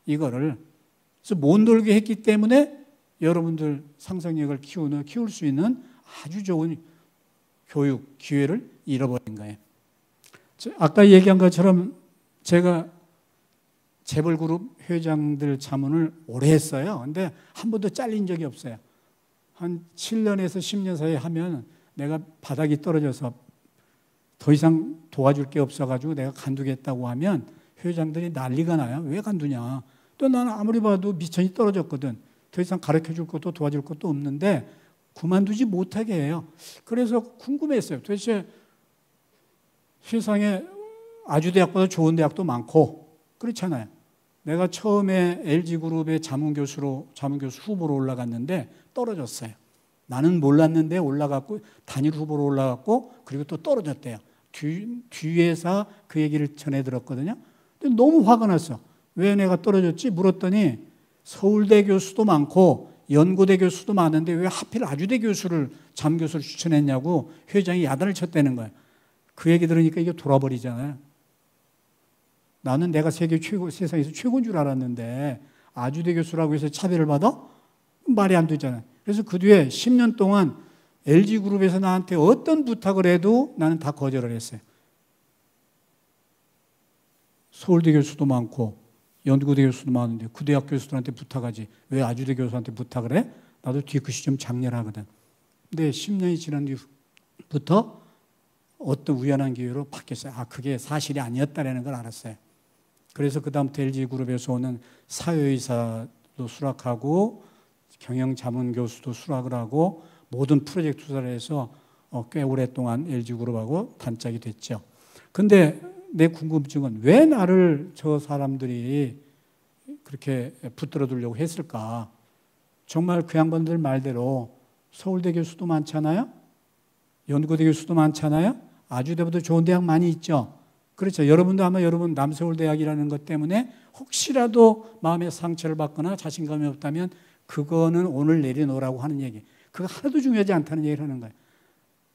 이거를. 그래서 못 놀게 했기 때문에 여러분들 상상력을 키울 수 있는 아주 좋은 교육, 기회를 잃어버린 거예요. 아까 얘기한 것처럼 제가 재벌그룹 회장들 자문을 오래 했어요. 근데 한 번도 잘린 적이 없어요. 한 7년에서 10년 사이에 하면 내가 바닥이 떨어져서 더 이상 도와줄 게 없어가지고 내가 간두겠다고 하면 회장들이 난리가 나요. 왜 간두냐. 또 나는 아무리 봐도 미천이 떨어졌거든. 더 이상 가르쳐줄 것도 도와줄 것도 없는데 그만두지 못하게 해요. 그래서 궁금했어요. 도대체 세상에 아주대학보다 좋은 대학도 많고 그렇잖아요. 내가 처음에 LG그룹의 자문교수 후보로 올라갔는데 떨어졌어요. 나는 몰랐는데 올라갔고 단일 후보로 올라갔고 그리고 또 떨어졌대요. 뒤에서 그 얘기를 전해 들었거든요. 근데 너무 화가 났어. 왜 내가 떨어졌지? 물었더니 서울대 교수도 많고 연고대 교수도 많은데 왜 하필 아주대 교수를 자문교수를 추천했냐고 회장이 야단을 쳤다는 거예요. 그 얘기 들으니까 이게 돌아버리잖아요. 나는 내가 세상에서 최고인 줄 알았는데 아주대 교수라고 해서 차별을 받아? 말이 안 되잖아요. 그래서 그 뒤에 10년 동안 LG그룹에서 나한테 어떤 부탁을 해도 나는 다 거절을 했어요. 서울대 교수도 많고 연구대 교수도 많은데 그 대학 교수들한테 부탁하지 왜 아주대 교수한테 부탁을 해? 나도 뒤끝이 좀 장렬하거든. 근데 10년이 지난 뒤부터 어떤 우연한 기회로 바뀌었어요. 그게 사실이 아니었다는 걸 알았어요. 그래서 그 다음부터 LG그룹에서 오는 사회이사도 수락하고 경영자문교수도 수락을 하고 모든 프로젝트 투자를 해서 꽤 오랫동안 LG그룹하고 단짝이 됐죠. 근데 내 궁금증은 왜 나를 저 사람들이 그렇게 붙들어 두려고 했을까? 정말 그 양반들 말대로 서울대 교수도 많잖아요. 연고대 교수도 많잖아요. 아주대보다 좋은 대학 많이 있죠. 그렇죠. 여러분도 아마 여러분 남서울대학이라는 것 때문에 혹시라도 마음의 상처를 받거나 자신감이 없다면 그거는 오늘 내려놓으라고 하는 얘기. 그거 하나도 중요하지 않다는 얘기를 하는 거예요.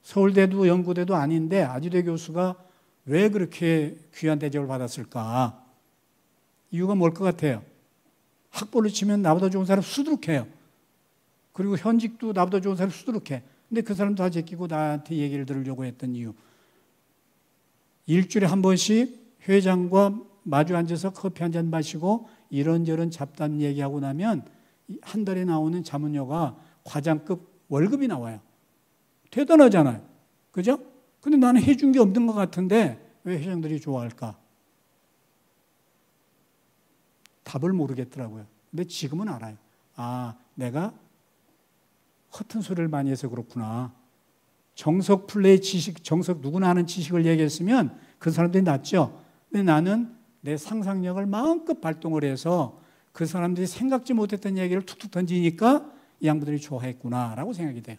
서울대도 연고대도 아닌데 아주대 교수가 왜 그렇게 귀한 대접을 받았을까? 이유가 뭘 것 같아요? 학벌로 치면 나보다 좋은 사람 수두룩해요. 그리고 현직도 나보다 좋은 사람 수두룩해. 근데 그 사람도 다 제끼고 나한테 얘기를 들으려고 했던 이유. 일주일에 한 번씩 회장과 마주 앉아서 커피 한 잔 마시고 이런저런 잡담 얘기하고 나면 한 달에 나오는 자문료가 과장급 월급이 나와요. 대단하잖아요. 그죠? 근데 나는 해준 게 없는 것 같은데 왜 회장들이 좋아할까? 답을 모르겠더라고요. 근데 지금은 알아요. 내가 허튼 소리를 많이 해서 그렇구나. 정석 플레이 지식, 정석 누구나 아는 지식을 얘기했으면 그 사람들이 낫죠. 근데 나는 내 상상력을 마음껏 발동을 해서 그 사람들이 생각지 못했던 얘기를 툭툭 던지니까 이 양반들이 좋아했구나라고 생각이 돼요.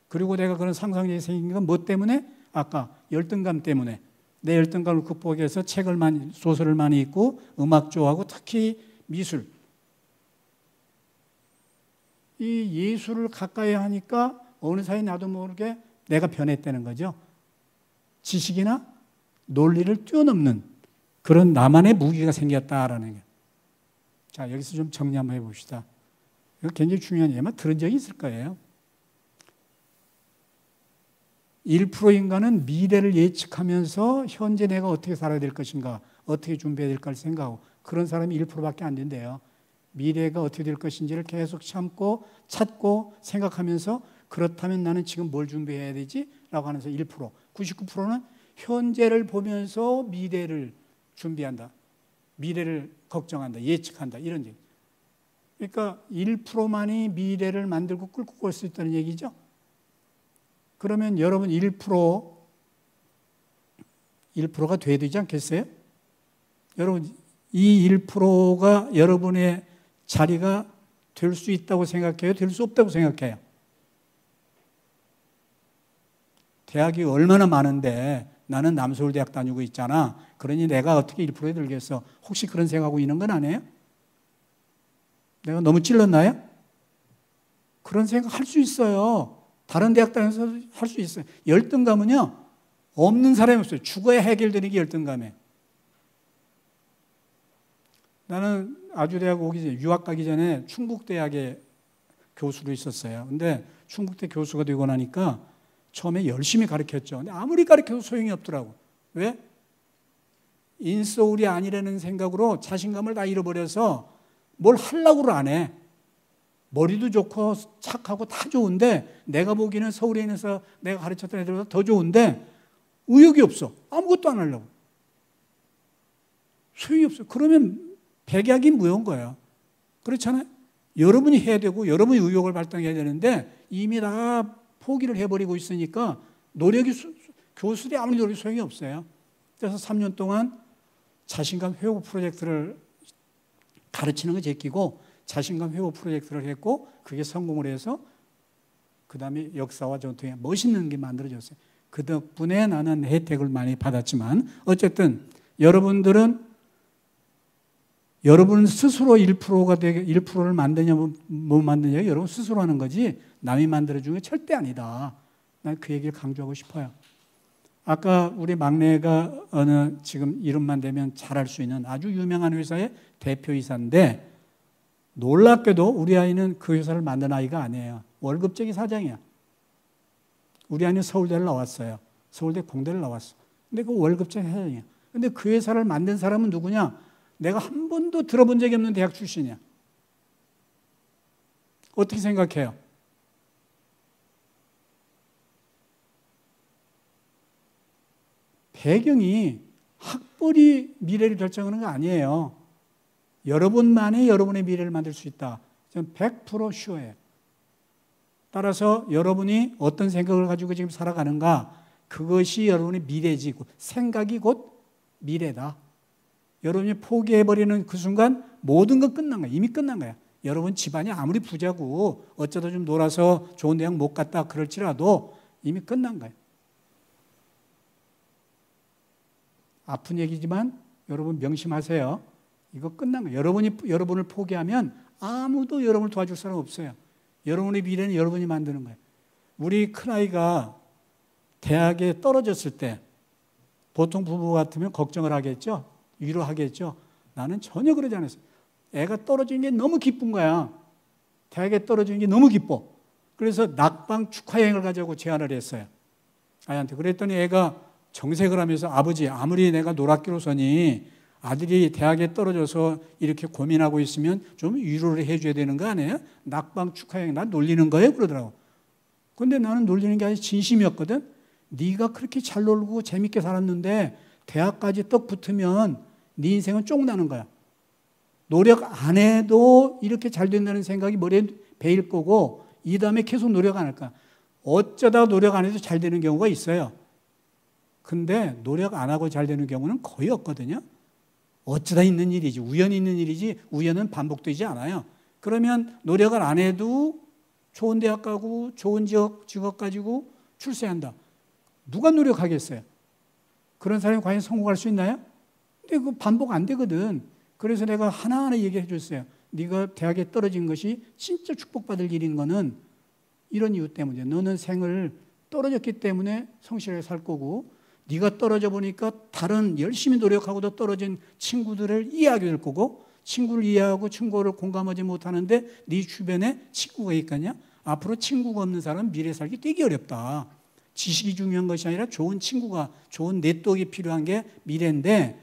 그리고 내가 그런 상상력이 생긴 건 뭐 때문에? 아까 열등감 때문에. 내 열등감을 극복하기 위해서 소설을 많이 읽고 음악 좋아하고 특히 미술. 이 예술을 가까이 하니까 어느 사이 나도 모르게 내가 변했다는 거죠. 지식이나 논리를 뛰어넘는 그런 나만의 무기가 생겼다라는 게. 자, 여기서 좀 정리 한번 해봅시다. 이거 굉장히 중요한 얘기만 들은 적이 있을 거예요. 1% 인간은 미래를 예측하면서 현재 내가 어떻게 살아야 될 것인가, 어떻게 준비해야 될까를 생각하고, 그런 사람이 1%밖에 안 된대요. 미래가 어떻게 될 것인지를 계속 찾고 생각하면서, 그렇다면 나는 지금 뭘 준비해야 되지? 라고 하면서 1%. 99%는 현재를 보면서 미래를 준비한다. 미래를 걱정한다. 예측한다. 이런 얘기. 그러니까 1%만이 미래를 만들고 끌고 갈 수 있다는 얘기죠. 그러면 여러분 1%가 돼야 되지 않겠어요? 여러분 이 1%가 여러분의 자리가 될 수 있다고 생각해요? 될 수 없다고 생각해요? 대학이 얼마나 많은데 나는 남서울대학 다니고 있잖아. 그러니 내가 어떻게 1%에 들겠어? 혹시 그런 생각하고 있는 건 아니에요? 내가 너무 찔렀나요? 그런 생각 할 수 있어요. 다른 대학 다녀서 할 수 있어요. 열등감은요, 없는 사람이 없어요. 죽어야 해결되는 게 열등감이에요. 나는 아주대학 오기 전에, 유학 가기 전에 충북대학에 교수로 있었어요. 근데 충북대 교수가 되고 나니까 처음에 열심히 가르쳤죠. 근데 아무리 가르쳐도 소용이 없더라고. 왜? 인서울이 아니라는 생각으로 자신감을 다 잃어버려서 뭘 하려고 안 해. 머리도 좋고 착하고 다 좋은데 내가 보기에는 서울에 있는 내가 가르쳤던 애들보다 더 좋은데 의욕이 없어. 아무것도 안 하려고. 소용이 없어. 그러면 백약이 무효인 거야. 그렇잖아요. 여러분이 해야 되고 여러분이 의욕을 발동해야 되는데 이미 다 포기를 해버리고 있으니까 교수들이 아무리 노력이 소용이 없어요. 그래서 3년 동안 자신감 회복 프로젝트를 가르치는 거 제끼고 자신감 회복 프로젝트를 했고 그게 성공을 해서 그 다음에 역사와 전통에 멋있는 게 만들어졌어요. 그 덕분에 나는 혜택을 많이 받았지만 어쨌든 여러분들은 여러분 스스로 1%가 되게 1%를 만드냐 못 만드냐 여러분 스스로 하는 거지 남이 만들어주는 게 절대 아니다. 난 그 얘기를 강조하고 싶어요. 아까 우리 막내가 어느 지금 이름만 대면 잘할 수 있는 아주 유명한 회사의 대표이사인데 놀랍게도 우리 아이는 그 회사를 만든 아이가 아니에요. 월급쟁이 사장이야. 우리 아이는 서울대를 나왔어요. 서울대 공대를 나왔어. 근데 그 월급쟁이 사장이야. 근데 그 회사를 만든 사람은 누구냐? 내가 한 번도 들어본 적이 없는 대학 출신이야. 어떻게 생각해요? 배경이 학벌이 미래를 결정하는 거 아니에요. 여러분만이 여러분의 미래를 만들 수 있다. 저는 100% 슈어예요. 따라서 여러분이 어떤 생각을 가지고 지금 살아가는가 그것이 여러분의 미래지 생각이 곧 미래다. 여러분이 포기해버리는 그 순간 모든 건 끝난 거야. 이미 끝난 거야. 여러분 집안이 아무리 부자고 어쩌다 좀 놀아서 좋은 대학 못 갔다 그럴지라도 이미 끝난 거야. 아픈 얘기지만 여러분 명심하세요. 이거 끝난 거예요. 여러분을 포기하면 아무도 여러분을 도와줄 사람 없어요. 여러분의 미래는 여러분이 만드는 거예요. 우리 큰아이가 대학에 떨어졌을 때 보통 부부 같으면 걱정을 하겠죠. 위로하겠죠. 나는 전혀 그러지 않았어요. 애가 떨어지는 게 너무 기쁜 거야. 대학에 떨어지는 게 너무 기뻐. 그래서 낙방 축하여행을 가자고 제안을 했어요. 아이한테. 그랬더니 애가 정색을 하면서 아버지 아무리 내가 노랗기로서니 아들이 대학에 떨어져서 이렇게 고민하고 있으면 좀 위로를 해줘야 되는 거 아니에요? 낙방 축하여행 난 놀리는 거예요? 그러더라고. 근데 나는 놀리는 게 아니라 진심이었거든. 네가 그렇게 잘 놀고 재밌게 살았는데 대학까지 떡 붙으면 네 인생은 쫑나는 거야. 노력 안 해도 이렇게 잘 된다는 생각이 머리에 배일 거고 이 다음에 계속 노력 안 할 거야. 어쩌다 노력 안 해도 잘 되는 경우가 있어요. 근데 노력 안 하고 잘 되는 경우는 거의 없거든요. 어쩌다 있는 일이지. 우연히 있는 일이지 우연은 반복되지 않아요. 그러면 노력을 안 해도 좋은 대학 가고 좋은 직업 가지고 출세한다. 누가 노력하겠어요? 그런 사람이 과연 성공할 수 있나요? 근데 그 반복 안 되거든. 그래서 내가 하나하나 얘기해 줬어요. 네가 대학에 떨어진 것이 진짜 축복받을 일인 거는 이런 이유 때문이야. 너는 생을 떨어졌기 때문에 성실하게 살 거고 네가 떨어져 보니까 다른 열심히 노력하고도 떨어진 친구들을 이해하게 될 거고 친구를 이해하고 친구를 공감하지 못하는데 네 주변에 친구가 있겠냐? 앞으로 친구가 없는 사람은 미래 살기 되게 어렵다. 지식이 중요한 것이 아니라 좋은 친구가, 좋은 네트워크가 필요한 게 미래인데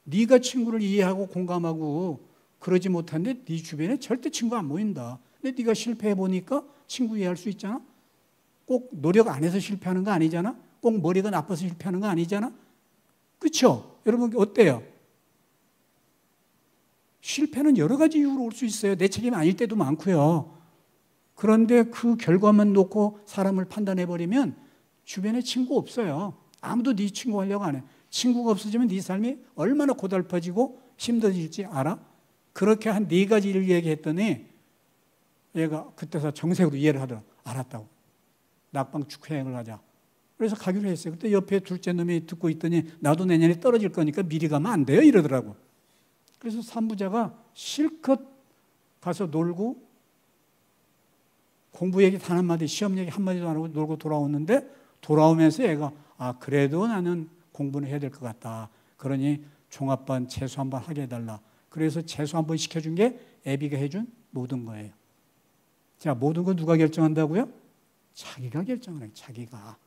네가 친구를 이해하고 공감하고 그러지 못하는데 네 주변에 절대 친구 안 모인다. 근데 네가 실패해 보니까 친구 이해할 수 있잖아. 꼭 노력 안 해서 실패하는 거 아니잖아. 꼭 머리가 나빠서 실패하는 거 아니잖아. 그렇죠? 여러분 어때요? 실패는 여러 가지 이유로 올 수 있어요. 내 책임 아닐 때도 많고요. 그런데 그 결과만 놓고 사람을 판단해버리면 주변에 친구 없어요. 아무도 네 친구 하려고 안 해. 친구가 없어지면 네 삶이 얼마나 고달퍼지고 힘들어질지 알아? 그렇게 한 4가지를 얘기했더니 얘가 그때서 정색으로 이해를 하더라. 알았다고. 낙방 축하여행을 하자. 그래서 가기로 했어요. 그때 옆에 둘째 놈이 듣고 있더니 나도 내년에 떨어질 거니까 미리 가면 안 돼요 이러더라고. 그래서 삼부자가 실컷 가서 놀고 공부 얘기 단 한마디, 시험 얘기 한마디도 안 하고 놀고 돌아오는데 돌아오면서 얘가 그래도 나는 공부는 해야 될 것 같다. 그러니 종합반 재수 한번 하게 해달라. 그래서 재수 한번 시켜준 게 애비가 해준 모든 거예요. 자, 모든 거 누가 결정한다고요? 자기가 결정을 해요. 자기가.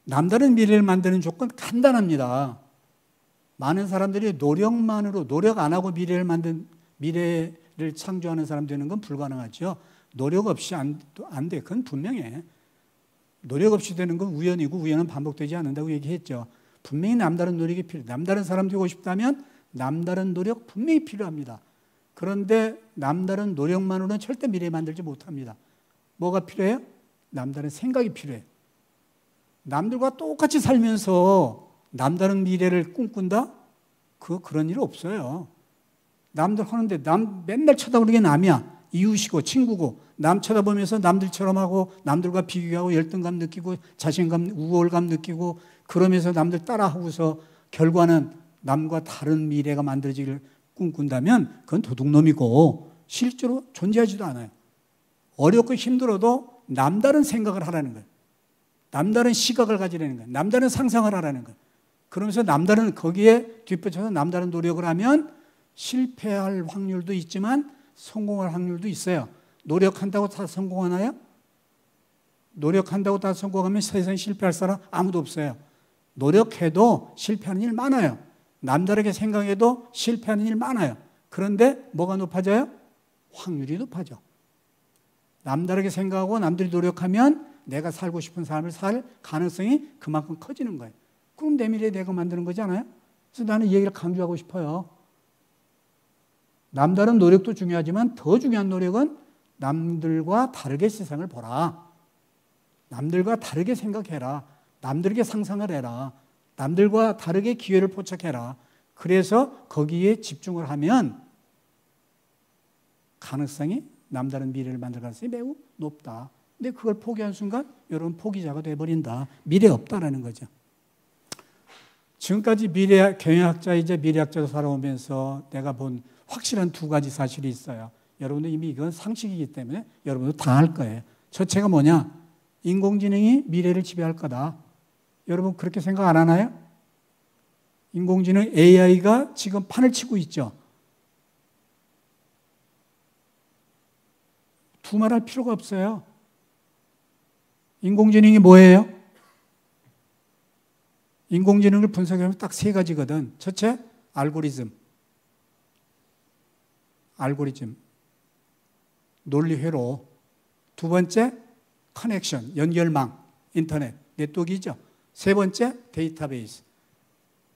남다른 미래를 만드는 조건 간단합니다. 많은 사람들이 노력만으로, 노력 안 하고 미래를 창조하는 사람 되는 건 불가능하죠. 노력 없이 안 돼. 그건 분명해. 노력 없이 되는 건 우연이고 우연은 반복되지 않는다고 얘기했죠. 분명히 남다른 노력이 필요해요. 남다른 사람 되고 싶다면 남다른 노력 분명히 필요합니다. 그런데 남다른 노력만으로는 절대 미래 만들지 못합니다. 뭐가 필요해요? 남다른 생각이 필요해요. 남들과 똑같이 살면서 남다른 미래를 꿈꾼다? 그런 일 없어요. 남들 하는데 맨날 쳐다보는 게 남이야. 이웃이고 친구고 남 쳐다보면서 남들처럼 하고 남들과 비교하고 열등감 느끼고 자신감, 우월감 느끼고 그러면서 남들 따라하고서 결과는 남과 다른 미래가 만들어지기를 꿈꾼다면 그건 도둑놈이고 실제로 존재하지도 않아요. 어렵고 힘들어도 남다른 생각을 하라는 거예요. 남다른 시각을 가지라는 거예요. 남다른 상상을 하라는 거예요. 그러면서 남다른 거기에 뒷받쳐서 남다른 노력을 하면 실패할 확률도 있지만 성공할 확률도 있어요. 노력한다고 다 성공하나요? 노력한다고 다 성공하면 세상에 실패할 사람 아무도 없어요. 노력해도 실패하는 일 많아요. 남다르게 생각해도 실패하는 일 많아요. 그런데 뭐가 높아져요? 확률이 높아져. 남다르게 생각하고 남들이 노력하면 내가 살고 싶은 삶을 살 가능성이 그만큼 커지는 거예요. 그럼 내 미래 내가 만드는 거잖아요. 그래서 나는 이 얘기를 강조하고 싶어요. 남다른 노력도 중요하지만 더 중요한 노력은 남들과 다르게 세상을 보라. 남들과 다르게 생각해라. 남들에게 상상을 해라. 남들과 다르게 기회를 포착해라. 그래서 거기에 집중을 하면 가능성이 남다른 미래를 만들 가능성이 매우 높다. 근데 그걸 포기한 순간 여러분 포기자가 돼버린다. 미래 없다라는 거죠. 지금까지 경영학자이자 미래학자로 살아오면서 내가 본 확실한 2가지 사실이 있어요. 여러분들 이미 이건 상식이기 때문에 여러분도 다 알 거예요. 첫째가 뭐냐? 인공지능이 미래를 지배할 거다. 여러분 그렇게 생각 안 하나요? 인공지능 AI가 지금 판을 치고 있죠. 두말할 필요가 없어요. 인공지능이 뭐예요? 인공지능을 분석하면 딱 3가지거든. 첫째, 알고리즘, 논리회로. 2번째, 커넥션, 연결망, 인터넷, 네트워크이죠. 3번째, 데이터베이스.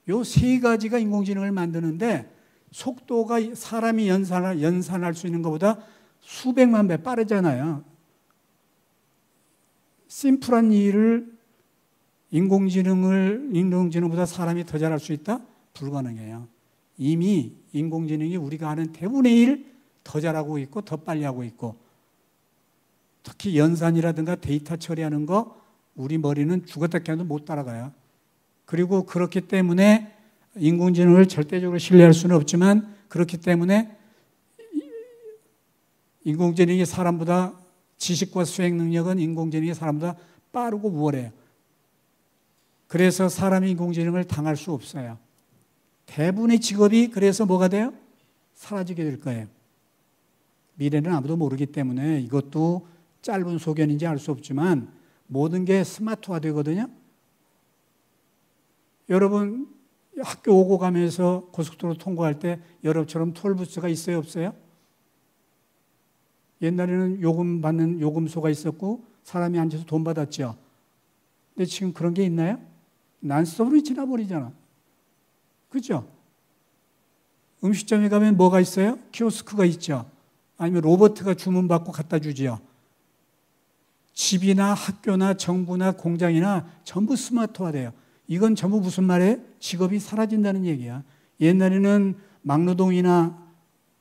요 3가지가 인공지능을 만드는데 속도가 사람이 연산할 수 있는 것보다 수백만 배 빠르잖아요. 심플한 일을 인공지능보다 사람이 더 잘할 수 있다? 불가능해요. 이미 인공지능이 우리가 하는 대부분의 일 더 잘하고 있고 더 빨리 하고 있고 특히 연산이라든가 데이터 처리하는 거 우리 머리는 죽었다 깨어도 못 따라가요. 그리고 그렇기 때문에 인공지능을 절대적으로 신뢰할 수는 없지만 그렇기 때문에 인공지능이 사람보다 지식과 수행 능력은 인공지능이 사람보다 빠르고 우월해요. 그래서 사람이 인공지능을 당할 수 없어요. 대부분의 직업이 그래서 뭐가 돼요? 사라지게 될 거예요. 미래는 아무도 모르기 때문에 이것도 짧은 소견인지 알 수 없지만 모든 게 스마트화 되거든요. 여러분 학교 오고 가면서 고속도로 통과할 때 여러분처럼 톨부스가 있어요, 없어요? 옛날에는 요금 받는 요금소가 있었고 사람이 앉아서 돈 받았죠. 근데 지금 그런 게 있나요? 난스톱으로 지나버리잖아. 그죠? 음식점에 가면 뭐가 있어요? 키오스크가 있죠. 아니면 로봇가 주문받고 갖다 주지요. 집이나 학교나 정부나 공장이나 전부 스마트화돼요. 이건 전부 무슨 말이에요? 직업이 사라진다는 얘기야. 옛날에는 막노동이나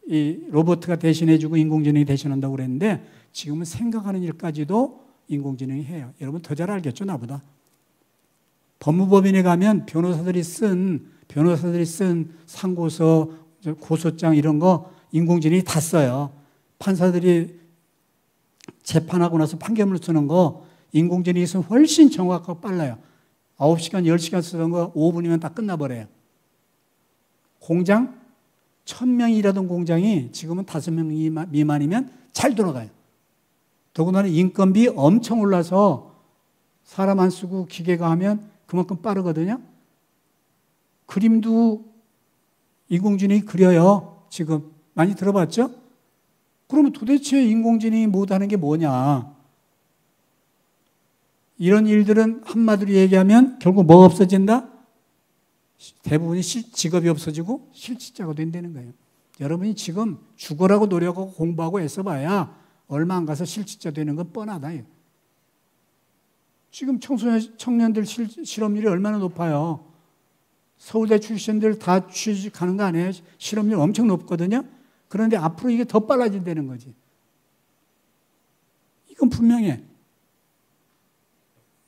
이 로봇가 대신해주고 인공지능이 대신한다고 그랬는데 지금은 생각하는 일까지도 인공지능이 해요. 여러분 더 잘 알겠죠, 나보다. 법무법인에 가면 변호사들이 쓴 상고서, 고소장 이런 거 인공지능이 다 써요. 판사들이 재판하고 나서 판결문 쓰는 거 인공지능이 쓰면 훨씬 정확하고 빨라요. 9시간, 10시간 쓰던 거 5분이면 다 끝나버려요. 공장 1000명이 일하던 공장이 지금은 5명 미만이면 잘 돌아가요. 더군다나 인건비 엄청 올라서 사람 안 쓰고 기계가 하면 그만큼 빠르거든요. 그림도 인공지능이 그려요. 지금 많이 들어봤죠? 그러면 도대체 인공지능이 못하는 게 뭐냐? 이런 일들은 한마디로 얘기하면 결국 뭐가 없어진다? 대부분이 직업이 없어지고 실직자가 된다는 거예요. 여러분이 지금 죽으라고 노력하고 공부하고 애써봐야 얼마 안 가서 실직자 되는 건 뻔하다. 지금 청년들 실업률이 얼마나 높아요. 서울대 출신들 다 취직하는 거 아니에요? 실업률 엄청 높거든요. 그런데 앞으로 이게 더 빨라진다는 거지. 이건 분명해.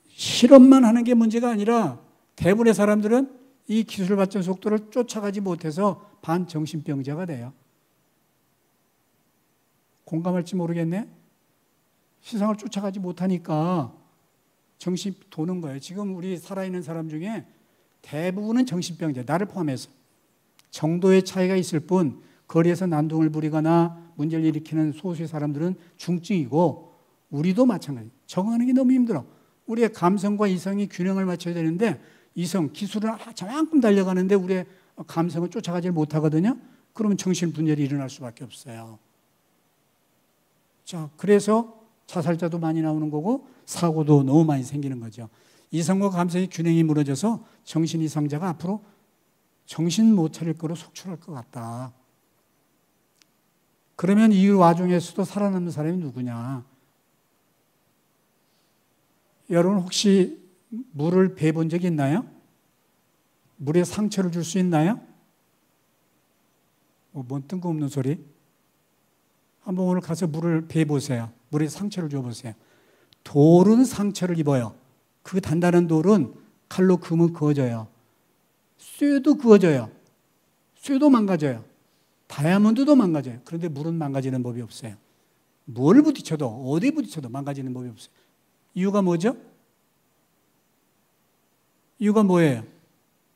실험만 하는 게 문제가 아니라 대부분의 사람들은 이 기술 발전 속도를 쫓아가지 못해서 반정신병자가 돼요. 공감할지 모르겠네. 세상을 쫓아가지 못하니까 정신이 도는 거예요. 지금 우리 살아있는 사람 중에 대부분은 정신병자, 나를 포함해서. 정도의 차이가 있을 뿐 거리에서 난동을 부리거나 문제를 일으키는 소수의 사람들은 중증이고 우리도 마찬가지예요. 적응하는 게 너무 힘들어. 우리의 감성과 이성이 균형을 맞춰야 되는데 이성, 기술은 저만큼 달려가는데 우리의 감성을 쫓아가지 못하거든요. 그러면 정신분열이 일어날 수밖에 없어요. 자, 그래서 자살자도 많이 나오는 거고 사고도 너무 많이 생기는 거죠. 이성과 감성의 균형이 무너져서 정신 이상자가 앞으로 정신 못 차릴 거로 속출할 것 같다. 그러면 이 와중에서도 살아남는 사람이 누구냐? 여러분 혹시 물을 베본 적이 있나요? 물에 상처를 줄 수 있나요? 뭔 뜬금없는 소리? 한번 오늘 가서 물을 베보세요. 물에 상처를 줘보세요. 돌은 상처를 입어요. 그 단단한 돌은 칼로 금은 그어져요. 쇠도 그어져요. 쇠도 망가져요. 다이아몬드도 망가져요. 그런데 물은 망가지는 법이 없어요. 뭘 부딪혀도 어디 부딪혀도 망가지는 법이 없어요. 이유가 뭐죠? 이유가 뭐예요?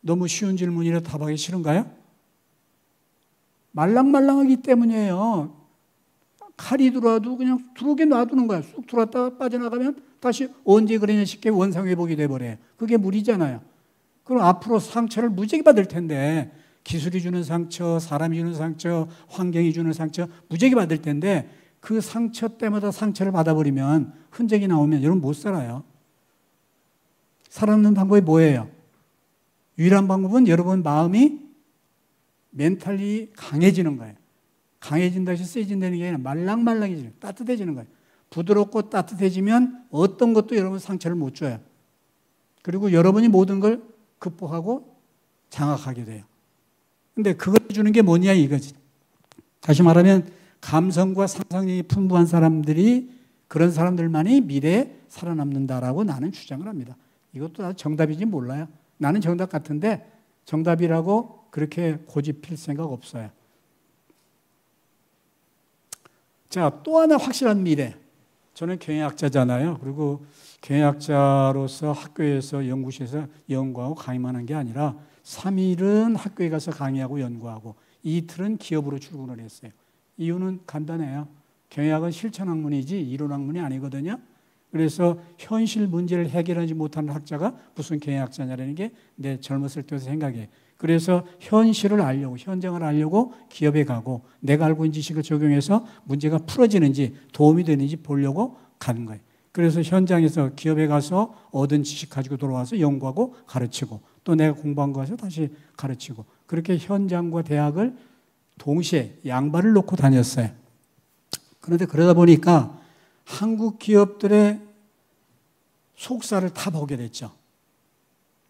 너무 쉬운 질문이라 답하기 싫은가요? 말랑말랑하기 때문이에요. 칼이 들어와도 그냥 들어오게 놔두는 거야. 쑥 들어왔다가 빠져나가면 다시 언제 그러냐 쉽게 원상회복이 돼버려요. 그게 물이잖아요. 그럼 앞으로 상처를 무지하게 받을 텐데 기술이 주는 상처, 사람이 주는 상처, 환경이 주는 상처 무지하게 받을 텐데 그 상처 때마다 상처를 받아버리면 흔적이 나오면 여러분 못 살아요. 살아남는 방법이 뭐예요? 유일한 방법은 여러분 마음이 멘탈이 강해지는 거예요. 강해진다 해서 세진다는 게 아니라 말랑말랑해지는, 따뜻해지는 거예요. 부드럽고 따뜻해지면 어떤 것도 여러분 상처를 못 줘요. 그리고 여러분이 모든 걸 극복하고 장악하게 돼요. 근데 그걸 주는 게 뭐냐 이거지. 다시 말하면 감성과 상상력이 풍부한 사람들이 그런 사람들만이 미래에 살아남는다라고 나는 주장을 합니다. 이것도 다 정답인지 몰라요. 나는 정답 같은데 정답이라고 그렇게 고집필 생각 없어요. 자, 또 하나 확실한 미래. 저는 경영학자잖아요. 그리고 경영학자로서 학교에서 연구실에서 연구하고 강의만 한 게 아니라 3일은 학교에 가서 강의하고 연구하고 이틀은 기업으로 출근을 했어요. 이유는 간단해요. 경영학은 실천 학문이지 이론 학문이 아니거든요. 그래서 현실 문제를 해결하지 못하는 학자가 무슨 경영학자냐라는 게 내 젊었을 때부터 생각이에요. 그래서 현실을 알려고, 현장을 알려고 기업에 가고 내가 알고 있는 지식을 적용해서 문제가 풀어지는지 도움이 되는지 보려고 가는 거예요. 그래서 현장에서 기업에 가서 얻은 지식 가지고 돌아와서 연구하고 가르치고 또 내가 공부한 거 가서 다시 가르치고 그렇게 현장과 대학을 동시에 양발을 놓고 다녔어요. 그런데 그러다 보니까 한국 기업들의 속살을 다 보게 됐죠.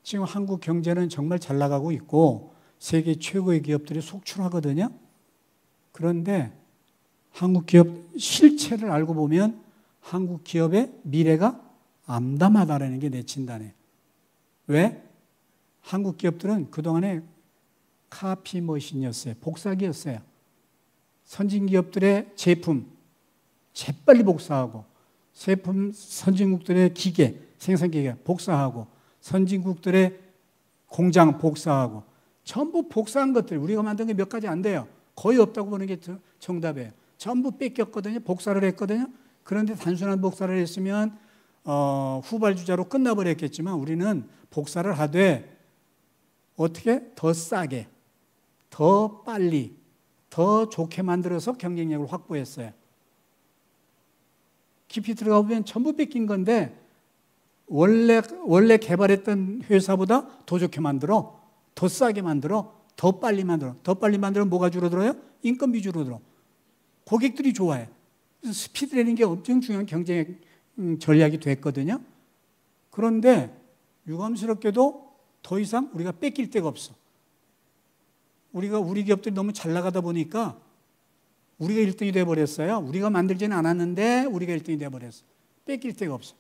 지금 한국 경제는 정말 잘 나가고 있고 세계 최고의 기업들이 속출하거든요. 그런데 한국 기업 실체를 알고 보면 한국 기업의 미래가 암담하다라는 게 내 진단이에요. 왜? 한국 기업들은 그동안에 카피 머신이었어요. 복사기였어요. 선진 기업들의 제품 재빨리 복사하고 선진국들의 기계, 생산기계 복사하고 선진국들의 공장 복사하고 전부 복사한 것들 우리가 만든 게 몇 가지 안 돼요. 거의 없다고 보는 게 정답이에요. 전부 뺏겼거든요. 복사를 했거든요. 그런데 단순한 복사를 했으면 후발주자로 끝나버렸겠지만 우리는 복사를 하되 어떻게 더 싸게, 더 빨리, 더 좋게 만들어서 경쟁력을 확보했어요. 깊이 들어가 보면 전부 뺏긴 건데 원래 개발했던 회사보다 더 좋게 만들어, 더 싸게 만들어, 더 빨리 만들어. 더 빨리 만들면 뭐가 줄어들어요? 인건비 줄어들어. 고객들이 좋아해. 그래서 스피드라는 게 엄청 중요한 경쟁 전략이 됐거든요. 그런데 유감스럽게도 더 이상 우리가 뺏길 데가 없어. 우리 기업들이 너무 잘 나가다 보니까 우리가 1등이 돼버렸어요. 우리가 만들지는 않았는데 우리가 1등이 돼버렸어. 뺏길 데가 없어.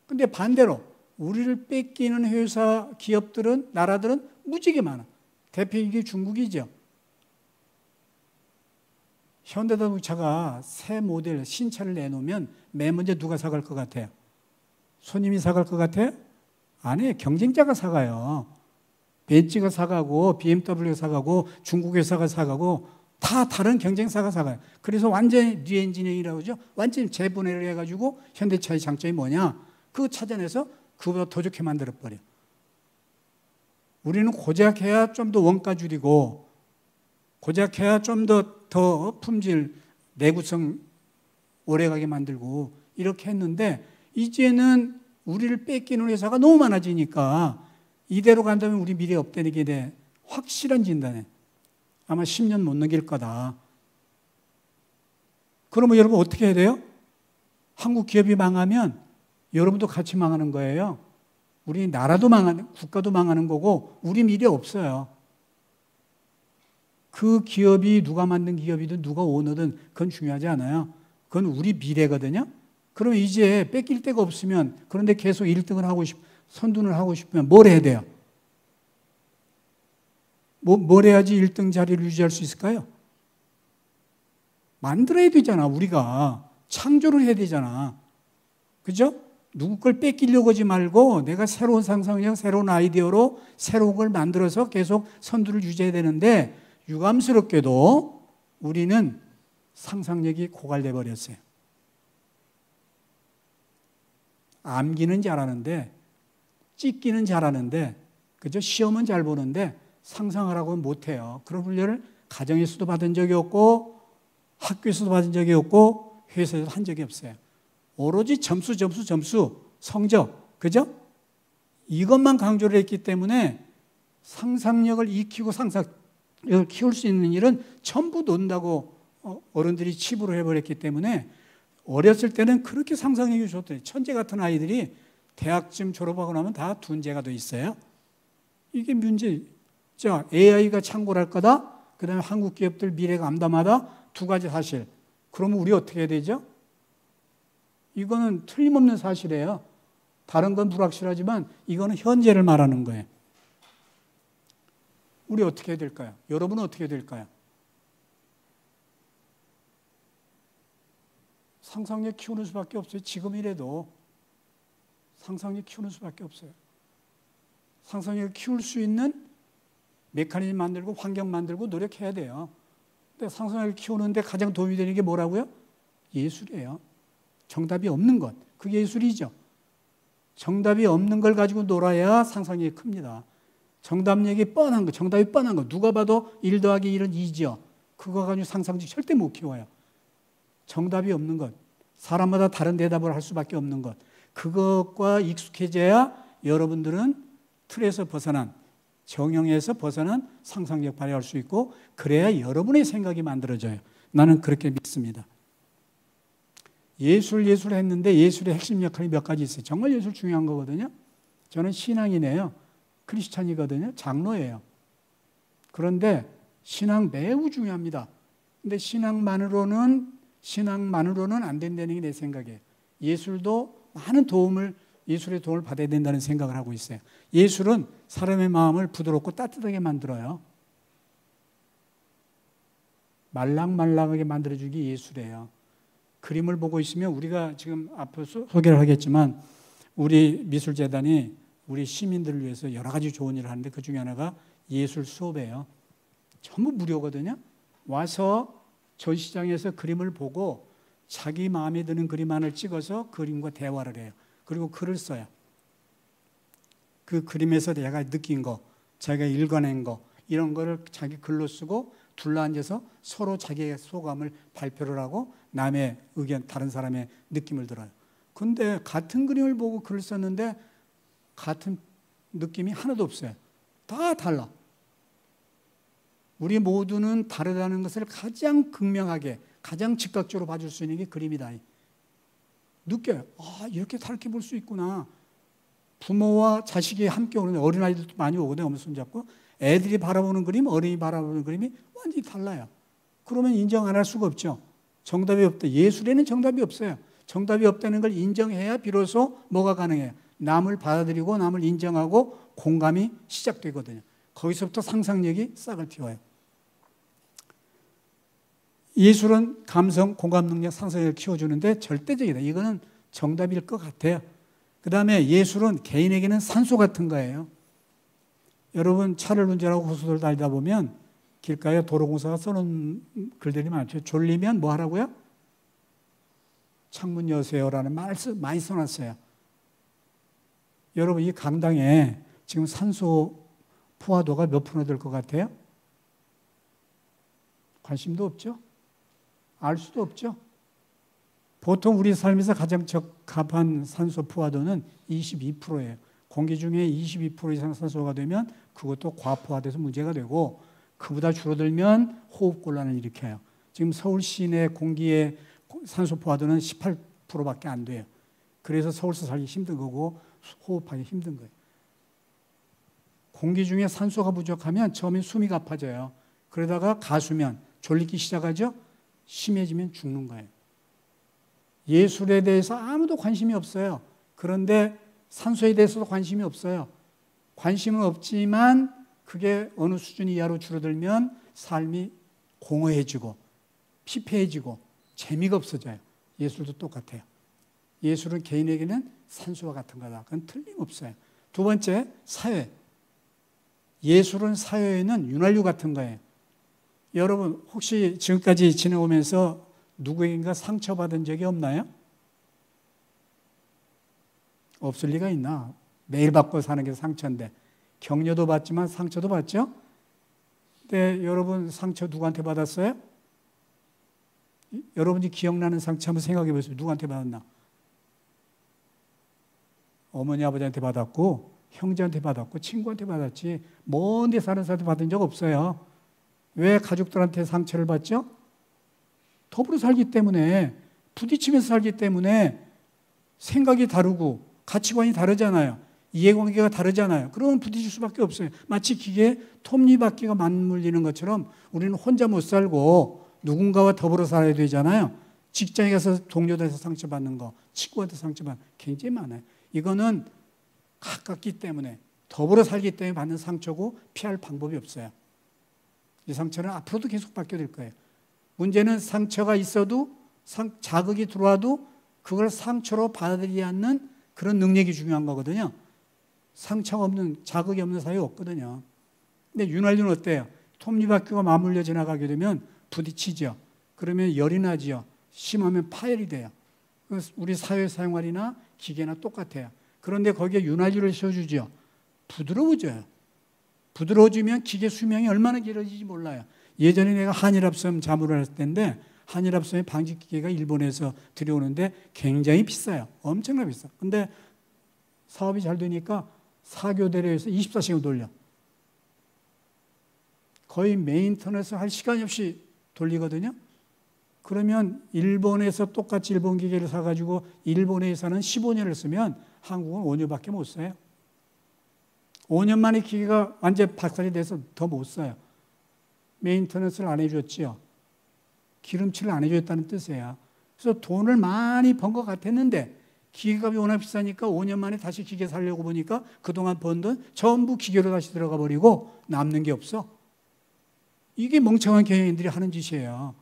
근데 반대로 우리를 뺏기는 회사, 기업들은, 나라들은 무지개 많아. 대표적인 중국이죠. 현대자동차가 새 모델, 신차를 내놓으면 맨 먼저 누가 사갈 것 같아요? 손님이 사갈 것 같아요? 아니에요. 경쟁자가 사가요. 벤츠가 사가고 BMW가 사가고 중국 회사가 사가고 다 다른 경쟁사가 사가요. 그래서 완전히 리엔지니어링이라고 하죠. 완전히 재분해를 해가지고 현대차의 장점이 뭐냐? 그거 찾아내서 그보다 더 좋게 만들어버려. 우리는 고작 해야 좀 더 원가 줄이고 고작 해야 좀 더 품질, 내구성 오래가게 만들고 이렇게 했는데 이제는 우리를 뺏기는 회사가 너무 많아지니까 이대로 간다면 우리 미래 없다는 게 돼. 확실한 진단에 아마 10년 못 넘길 거다. 그러면 여러분 어떻게 해야 돼요? 한국 기업이 망하면 여러분도 같이 망하는 거예요. 우리 나라도 망하는, 국가도 망하는 거고 우리 미래 없어요. 그 기업이 누가 만든 기업이든 누가 오너든 그건 중요하지 않아요. 그건 우리 미래거든요. 그럼 이제 뺏길 데가 없으면 그런데 계속 1등을 하고 선두를 하고 싶으면 뭘 해야 돼요? 뭘 해야지 1등 자리를 유지할 수 있을까요? 만들어야 되잖아. 우리가 창조를 해야 되잖아. 그죠? 누구 걸 뺏기려고 하지 말고 내가 새로운 상상력, 새로운 아이디어로 새로운 걸 만들어서 계속 선두를 유지해야 되는데 유감스럽게도 우리는 상상력이 고갈돼 버렸어요. 암기는 잘하는데 찍기는 잘하는데 그죠? 시험은 잘 보는데 상상하라고는 못해요. 그런 훈련을 가정에서도 받은 적이 없고 학교에서도 받은 적이 없고 회사에서도 한 적이 없어요. 오로지 점수, 성적, 그죠? 이것만 강조를 했기 때문에 상상력을 익히고 상상력을 키울 수 있는 일은 전부 논다고 어른들이 치부를 해버렸기 때문에 어렸을 때는 그렇게 상상력이 좋더니 천재 같은 아이들이 대학쯤 졸업하고 나면 다 둔재가 돼 있어요. 이게 문제. 자, AI가 창궐할 거다. 그 다음에 한국 기업들 미래가 암담하다. 두 가지 사실. 그러면 우리 어떻게 해야 되죠? 이거는 틀림없는 사실이에요. 다른 건 불확실하지만 이거는 현재를 말하는 거예요. 우리 어떻게 해야 될까요? 여러분은 어떻게 해야 될까요? 상상력 키우는 수밖에 없어요. 지금이라도 상상력 키우는 수밖에 없어요. 상상력을 키울 수 있는 메커니즘 만들고 환경 만들고 노력해야 돼요. 근데 상상력을 키우는데 가장 도움이 되는 게 뭐라고요? 예술이에요. 정답이 없는 것. 그게 예술이죠. 정답이 없는 걸 가지고 놀아야 상상력이 큽니다. 정답력이 뻔한 거, 정답이 뻔한 거. 누가 봐도 1 더하기 1은 2죠. 그거 가지고 상상력 절대 못 키워요. 정답이 없는 것. 사람마다 다른 대답을 할 수밖에 없는 것. 그것과 익숙해져야 여러분들은 틀에서 벗어난, 정형에서 벗어난 상상력 발휘할 수 있고, 그래야 여러분의 생각이 만들어져요. 나는 그렇게 믿습니다. 예술 했는데 예술의 핵심 역할이 몇 가지 있어요. 정말 예술 중요한 거거든요. 저는 신앙이네요. 크리스찬이거든요. 장로예요. 그런데 신앙 매우 중요합니다. 근데 신앙만으로는 안 된다는 게 내 생각이에요. 예술의 도움을 받아야 된다는 생각을 하고 있어요. 예술은 사람의 마음을 부드럽고 따뜻하게 만들어요. 말랑말랑하게 만들어주기 예술이에요. 그림을 보고 있으면 우리가 지금 앞에서 소개를 하겠지만 우리 미술재단이 우리 시민들을 위해서 여러 가지 좋은 일을 하는데 그 중에 하나가 예술 수업이에요. 전부 무료거든요. 와서 전시장에서 그림을 보고 자기 마음에 드는 그림 하나를 찍어서 그림과 대화를 해요. 그리고 글을 써요. 그 그림에서 내가 느낀 거, 자기가 읽어낸 거, 이런 거를 자기 글로 쓰고 둘러앉아서 서로 자기의 소감을 발표를 하고 남의 의견, 다른 사람의 느낌을 들어요. 근데 같은 그림을 보고 글을 썼는데 같은 느낌이 하나도 없어요. 다 달라. 우리 모두는 다르다는 것을 가장 극명하게, 가장 즉각적으로 봐줄 수 있는 게 그림이다. 느껴요. 이렇게 다르게 볼 수 있구나. 부모와 자식이 함께 오는, 어린아이들도 많이 오거든요. 엄마 손잡고. 애들이 바라보는 그림, 어른이 바라보는 그림이 완전히 달라요. 그러면 인정 안 할 수가 없죠. 정답이 없다. 예술에는 정답이 없어요. 정답이 없다는 걸 인정해야 비로소 뭐가 가능해요? 남을 받아들이고 남을 인정하고 공감이 시작되거든요. 거기서부터 상상력이 싹을 틔워요. 예술은 감성, 공감 능력, 상상력을 키워주는데 절대적이다. 이거는 정답일 것 같아요. 그 다음에 예술은 개인에게는 산소 같은 거예요. 여러분 차를 운전하고 고속도로를 달리다 보면 길가에 도로공사가 써놓은 글들이 많죠. 졸리면 뭐 하라고요? 창문 여세요라는 말을 많이 써놨어요. 여러분 이 강당에 지금 산소 포화도가 몇 프로 될 것 같아요? 관심도 없죠? 알 수도 없죠? 보통 우리 삶에서 가장 적합한 산소 포화도는 22%예요. 공기 중에 22% 이상 산소가 되면 그것도 과포화돼서 문제가 되고 그보다 줄어들면 호흡곤란을 일으켜요. 지금 서울 시내 공기의 산소 포화도는 18%밖에 안 돼요. 그래서 서울서 살기 힘든 거고 호흡하기 힘든 거예요. 공기 중에 산소가 부족하면 처음에 숨이 가빠져요. 그러다가 가수면 졸리기 시작하죠. 심해지면 죽는 거예요. 예술에 대해서 아무도 관심이 없어요. 그런데 산소에 대해서도 관심이 없어요. 관심은 없지만 그게 어느 수준 이하로 줄어들면 삶이 공허해지고 피폐해지고 재미가 없어져요. 예술도 똑같아요. 예술은 개인에게는 산소와 같은 거다. 그건 틀림없어요. 두 번째, 사회. 예술은 사회에는 윤활유 같은 거예요. 여러분 혹시 지금까지 지내오면서 누구에게인가 상처받은 적이 없나요? 없을 리가 있나? 매일 받고 사는 게 상처인데 격려도 받지만 상처도 받죠? 근데 여러분 상처 누구한테 받았어요? 여러분이 기억나는 상처 한번 생각해 보세요. 누구한테 받았나? 어머니 아버지한테 받았고 형제한테 받았고 친구한테 받았지 먼 데 사는 사람한테 받은 적 없어요. 왜 가족들한테 상처를 받죠? 더불어 살기 때문에, 부딪히면서 살기 때문에 생각이 다르고 가치관이 다르잖아요. 이해관계가 다르잖아요. 그러면 부딪힐 수밖에 없어요. 마치 기계에 톱니바퀴가 맞물리는 것처럼 우리는 혼자 못 살고 누군가와 더불어 살아야 되잖아요. 직장에 가서 동료들한테 상처받는 거, 친구한테 상처받는 거 굉장히 많아요. 이거는 가깝기 때문에, 더불어 살기 때문에 받는 상처고 피할 방법이 없어요. 이 상처는 앞으로도 계속 받게 될 거예요. 문제는 상처가 있어도 자극이 들어와도 그걸 상처로 받아들이지 않는 그런 능력이 중요한 거거든요. 상처가 없는, 자극이 없는 사회가 없거든요. 근데 윤활유는 어때요? 톱니바퀴가 맞물려 지나가게 되면 부딪히죠. 그러면 열이 나지요. 심하면 파열이 돼요. 우리 사회생활이나 기계나 똑같아요. 그런데 거기에 윤활유를 씌워주죠. 부드러워져요. 부드러워지면 기계 수명이 얼마나 길어질지 몰라요. 예전에 내가 한일합섬 자문을 했을 때인데 한일합섬의 방직기계가 일본에서 들여오는데 굉장히 비싸요. 엄청나게 비싸. 근데 사업이 잘 되니까 사교대로해서 24시간 돌려. 거의 메인터넷을 할 시간이 없이 돌리거든요. 그러면 일본에서 똑같이 일본 기계를 사가지고 일본에 사는 15년을 쓰면 한국은 5년밖에 못 써요. 5년 만에 기계가 완전 박살이 돼서 더 못 써요. 메인터넷을 안 해줬지요. 기름칠을 안 해줬다는 뜻이에요. 그래서 돈을 많이 번 것 같았는데 기계값이 워낙 비싸니까 5년 만에 다시 기계 살려고 보니까 그동안 번 돈 전부 기계로 다시 들어가 버리고 남는 게 없어. 이게 멍청한 경영인들이 하는 짓이에요.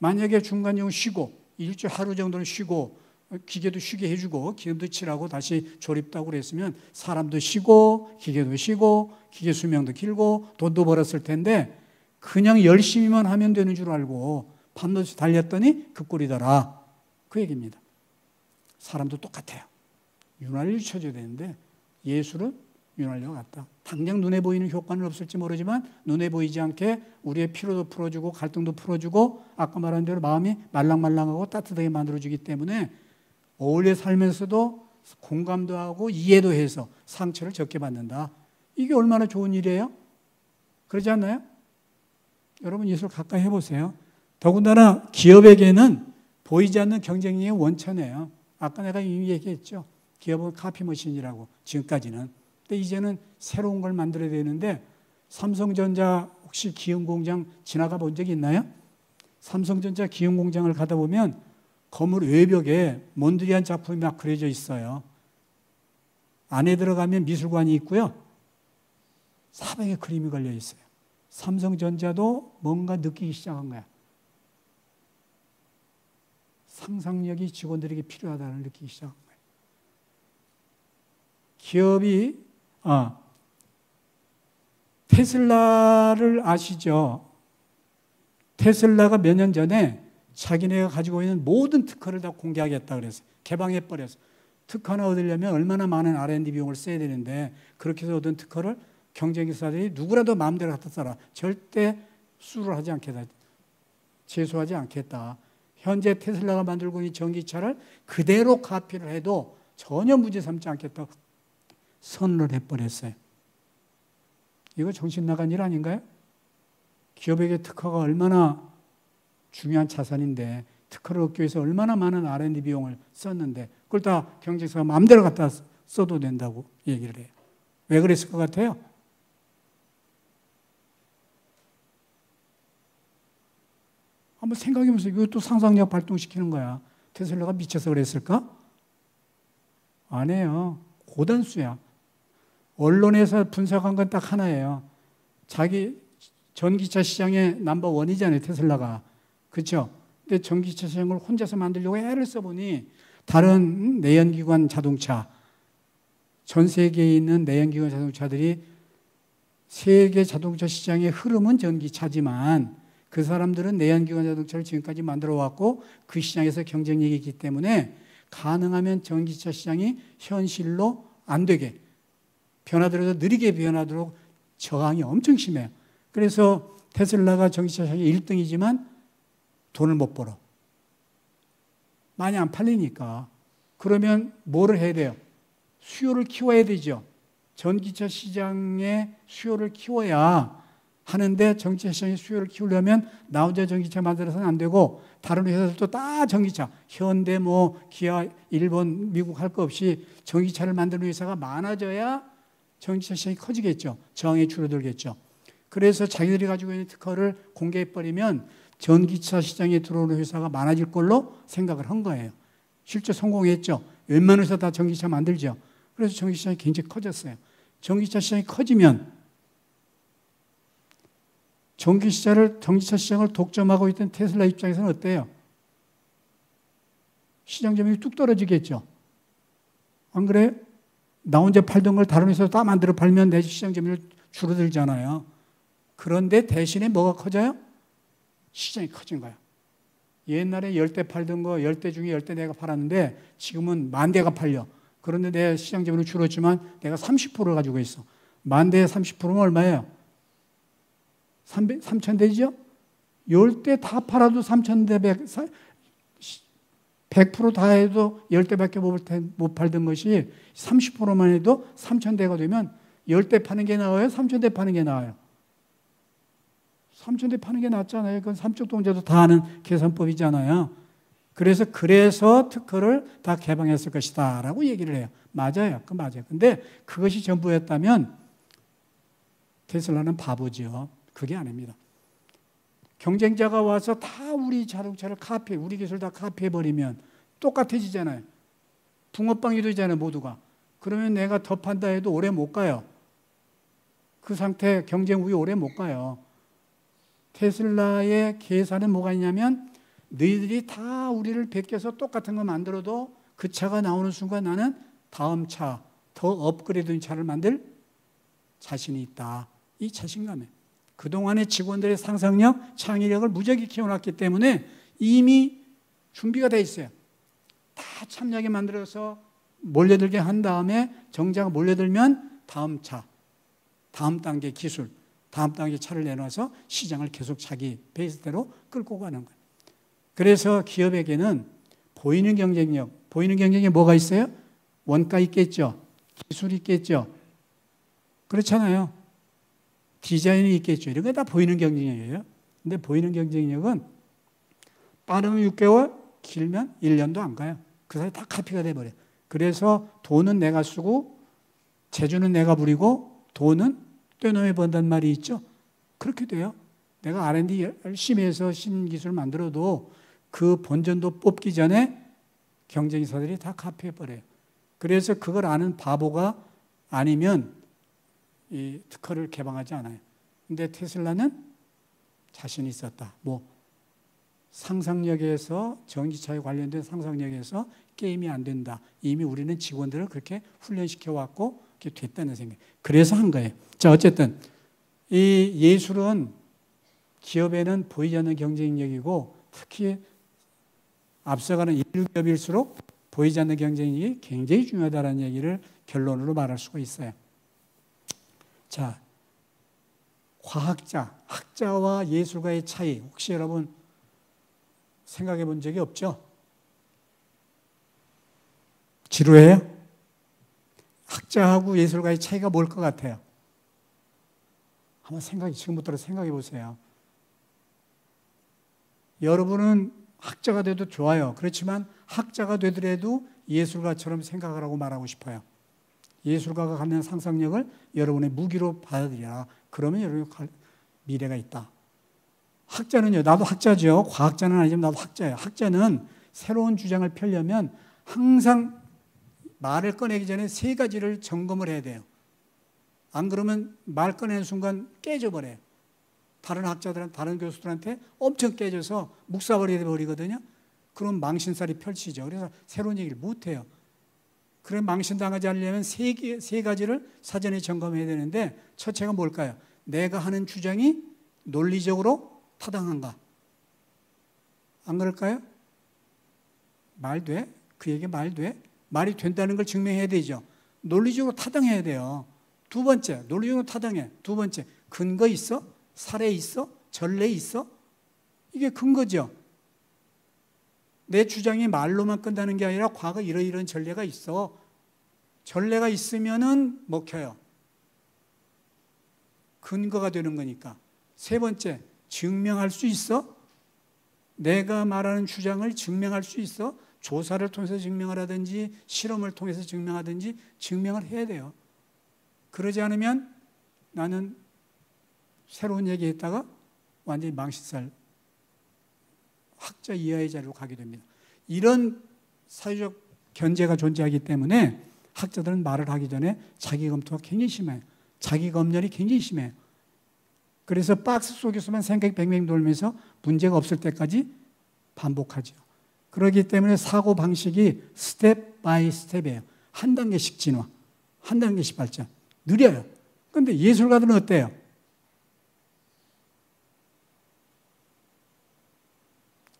만약에 중간중간 쉬고 일주일 하루 정도는 쉬고 기계도 쉬게 해주고 기름도 칠하고 다시 조립도 하고 그랬으면 사람도 쉬고 기계도 쉬고 기계 수명도 길고 돈도 벌었을 텐데 그냥 열심히만 하면 되는 줄 알고 밤낮이 달렸더니 그 꼴이더라. 그 얘기입니다. 사람도 똑같아요. 윤활유 쳐줘야 되는데 예술은 윤활유와 같다. 당장 눈에 보이는 효과는 없을지 모르지만 눈에 보이지 않게 우리의 피로도 풀어주고 갈등도 풀어주고 아까 말한 대로 마음이 말랑말랑하고 따뜻하게 만들어주기 때문에 어울려 살면서도 공감도 하고 이해도 해서 상처를 적게 받는다. 이게 얼마나 좋은 일이에요? 그러지 않나요? 여러분 예술 가까이 해보세요. 더군다나 기업에게는 보이지 않는 경쟁력의 원천이에요. 아까 내가 이미 얘기했죠. 기업은 카피머신이라고 지금까지는. 근데 이제는 새로운 걸 만들어야 되는데 삼성전자 혹시 기흥공장 지나가 본 적 있나요? 삼성전자 기흥공장을 가다 보면 건물 외벽에 몬드리안 작품이 막 그려져 있어요. 안에 들어가면 미술관이 있고요. 사방에 그림이 걸려 있어요. 삼성전자도 뭔가 느끼기 시작한 거야. 상상력이 직원들에게 필요하다는 걸 느끼기 시작한 거예요. 기업이 테슬라를 아시죠? 테슬라가 몇 년 전에 자기네가 가지고 있는 모든 특허를 다 공개하겠다 그랬어요. 개방해버렸어요. 특허 하나 얻으려면 얼마나 많은 R&D 비용을 써야 되는데 그렇게 해서 얻은 특허를 경쟁사들이 누구라도 마음대로 갖다 써라. 절대 수를 하지 않겠다. 제소하지 않겠다. 현재 테슬라가 만들고 있는 전기차를 그대로 카피를 해도 전혀 문제 삼지 않겠다고 선언을 해버렸어요. 이거 정신 나간 일 아닌가요? 기업에게 특허가 얼마나 중요한 자산인데 특허를 얻기 위해서 얼마나 많은 R&D 비용을 썼는데 그걸 다 경쟁사가 마음대로 갖다 써도 된다고 얘기를 해요. 왜 그랬을 것 같아요? 한번 생각해보세요. 이것도 상상력 발동시키는 거야. 테슬라가 미쳐서 그랬을까? 아니에요. 고단수야. 언론에서 분석한 건 딱 하나예요. 자기 전기차 시장의 넘버원이잖아요. 테슬라가. 그렇죠? 근데 전기차 시장을 혼자서 만들려고 애를 써보니 다른 내연기관 자동차, 전 세계에 있는 내연기관 자동차들이 세계 자동차 시장의 흐름은 전기차지만 그 사람들은 내연기관 자동차를 지금까지 만들어 왔고 그 시장에서 경쟁력이 있기 때문에 가능하면 전기차 시장이 현실로 안 되게 변화되어서 느리게 변화도록 저항이 엄청 심해요. 그래서 테슬라가 전기차 시장의 1등이지만 돈을 못 벌어. 많이 안 팔리니까. 그러면 뭐를 해야 돼요? 수요를 키워야 되죠. 전기차 시장의 수요를 키워야 하는데 전기차 시장의 수요를 키우려면 나 혼자 전기차 만들어서는 안 되고 다른 회사들도 다 전기차, 현대, 기아, 일본, 미국 할 거 없이 전기차를 만드는 회사가 많아져야 전기차 시장이 커지겠죠. 저항이 줄어들겠죠. 그래서 자기들이 가지고 있는 특허를 공개해버리면 전기차 시장에 들어오는 회사가 많아질 걸로 생각을 한 거예요. 실제 성공했죠. 웬만한 회사 다 전기차 만들죠. 그래서 전기차 시장이 굉장히 커졌어요. 전기차 시장이 커지면 전기차 시장을 독점하고 있던 테슬라 입장에서는 어때요? 시장 점유율이 뚝 떨어지겠죠. 안 그래요? 나 혼자 팔던 걸 다른 회사에서 다 만들어 팔면 내 시장 점유율 줄어들잖아요. 그런데 대신에 뭐가 커져요? 시장이 커진 거야. 옛날에 10대 팔던 거 10대 중에 10대 내가 팔았는데 지금은 10,000대가 팔려. 그런데 내 시장 점유율이 줄었지만 내가 30%를 가지고 있어. 10,000대에 30%면 얼마예요? 3,000대죠? 10대 다 팔아도 3,000대 100% 다 해도 10대밖에 못 팔던 것이 30%만 해도 3,000대가 되면 10대 파는 게 나아요? 3,000대 파는 게 나아요? 3,000대 파는 게 낫잖아요. 그건 삼척동자도 다 아는 계산법이잖아요. 그래서 특허를 다 개방했을 것이다 라고 얘기를 해요. 맞아요. 그 맞아요. 근데 그것이 전부였다면 테슬라는 바보죠. 그게 아닙니다. 경쟁자가 와서 다 우리 자동차를 우리 기술 다 카피해버리면 똑같아지잖아요. 붕어빵이 되잖아요, 모두가. 그러면 내가 더 판다 해도 오래 못 가요. 그 상태 경쟁 우위 오래 못 가요. 테슬라의 계산은 뭐가 있냐면 너희들이 다 우리를 베껴서 똑같은 거 만들어도 그 차가 나오는 순간 나는 다음 차, 더 업그레이드된 차를 만들 자신이 있다. 이 자신감에. 그동안의 직원들의 상상력, 창의력을 무지하게 키워놨기 때문에 이미 준비가 돼 있어요. 다 참여하게 만들어서 몰려들게 한 다음에 정작 몰려들면 다음 차, 다음 단계 기술, 다음 단계 차를 내놔서 시장을 계속 자기 베이스대로 끌고 가는 거예요. 그래서 기업에게는 보이는 경쟁력 뭐가 있어요? 원가 있겠죠. 기술이 있겠죠. 그렇잖아요. 디자인이 있겠죠. 이런 게 다 보이는 경쟁력이에요. 근데 보이는 경쟁력은 빠르면 6개월, 길면 1년도 안 가요. 그 사이 다 카피가 돼버려요. 그래서 돈은 내가 쓰고 재주는 내가 부리고 돈은 떼놈이 번다는 말이 있죠. 그렇게 돼요. 내가 R&D 열심히 해서 신기술 만들어도 그 본전도 뽑기 전에 경쟁사들이 다 카피해버려요. 그래서 그걸 아는 바보가 아니면 이 특허를 개방하지 않아요. 근데 테슬라는 자신이 있었다. 상상력에서 전기차에 관련된 상상력에서 게임이 안 된다. 이미 우리는 직원들을 그렇게 훈련시켜 왔고 그렇게 됐다는 생각. 그래서 한 거예요. 자, 어쨌든 이 예술은 기업에는 보이지 않는 경쟁력이고 특히 앞서가는 인류기업일수록 보이지 않는 경쟁력이 굉장히 중요하다는 얘기를 결론으로 말할 수가 있어요. 자, 학자와 예술가의 차이 혹시 여러분 생각해 본 적이 없죠? 지루해요? 학자하고 예술가의 차이가 뭘 것 같아요? 한번 지금부터 생각해 보세요. 여러분은 학자가 돼도 좋아요. 그렇지만 학자가 되더라도 예술가처럼 생각하라고 말하고 싶어요. 예술가가 갖는 상상력을 여러분의 무기로 받아들여라. 그러면 여러분 미래가 있다. 학자는요, 나도 학자죠. 과학자는 아니지만 나도 학자예요. 학자는 새로운 주장을 펴려면 항상 말을 꺼내기 전에 3가지를 점검을 해야 돼요. 안 그러면 말 꺼내는 순간 깨져버려요. 다른 학자들한테, 다른 교수들한테 엄청 깨져서 묵사버리 버리거든요. 그럼 망신살이 펼치죠. 그래서 새로운 얘기를 못해요. 그런 망신당하지 않으려면 세 가지를 사전에 점검해야 되는데 첫째가 뭘까요? 내가 하는 주장이 논리적으로 타당한가? 안 그럴까요? 말 돼? 그 얘기 말 돼? 말이 된다는 걸 증명해야 되죠. 논리적으로 타당해야 돼요. 두 번째, 논리적으로 타당해. 두 번째, 근거 있어? 사례 있어? 전례 있어? 이게 근거죠. 내 주장이 말로만 끝나는 게 아니라 과거 이런 전례가 있어. 전례가 있으면은 먹혀요. 근거가 되는 거니까. 세 번째, 증명할 수 있어? 내가 말하는 주장을 증명할 수 있어? 조사를 통해서 증명을 하든지 실험을 통해서 증명하든지 증명을 해야 돼요. 그러지 않으면 나는 새로운 얘기했다가 완전히 망신살 학자 이하의 자리로 가게 됩니다. 이런 사회적 견제가 존재하기 때문에 학자들은 말을 하기 전에 자기 검토가 굉장히 심해요. 자기 검열이 굉장히 심해요. 그래서 박스 속에서만 생각이 뱅뱅 돌면서 문제가 없을 때까지 반복하죠. 그렇기 때문에 사고 방식이 스텝 바이 스텝이에요. 한 단계씩 진화, 한 단계씩 발전. 느려요. 그런데 예술가들은 어때요?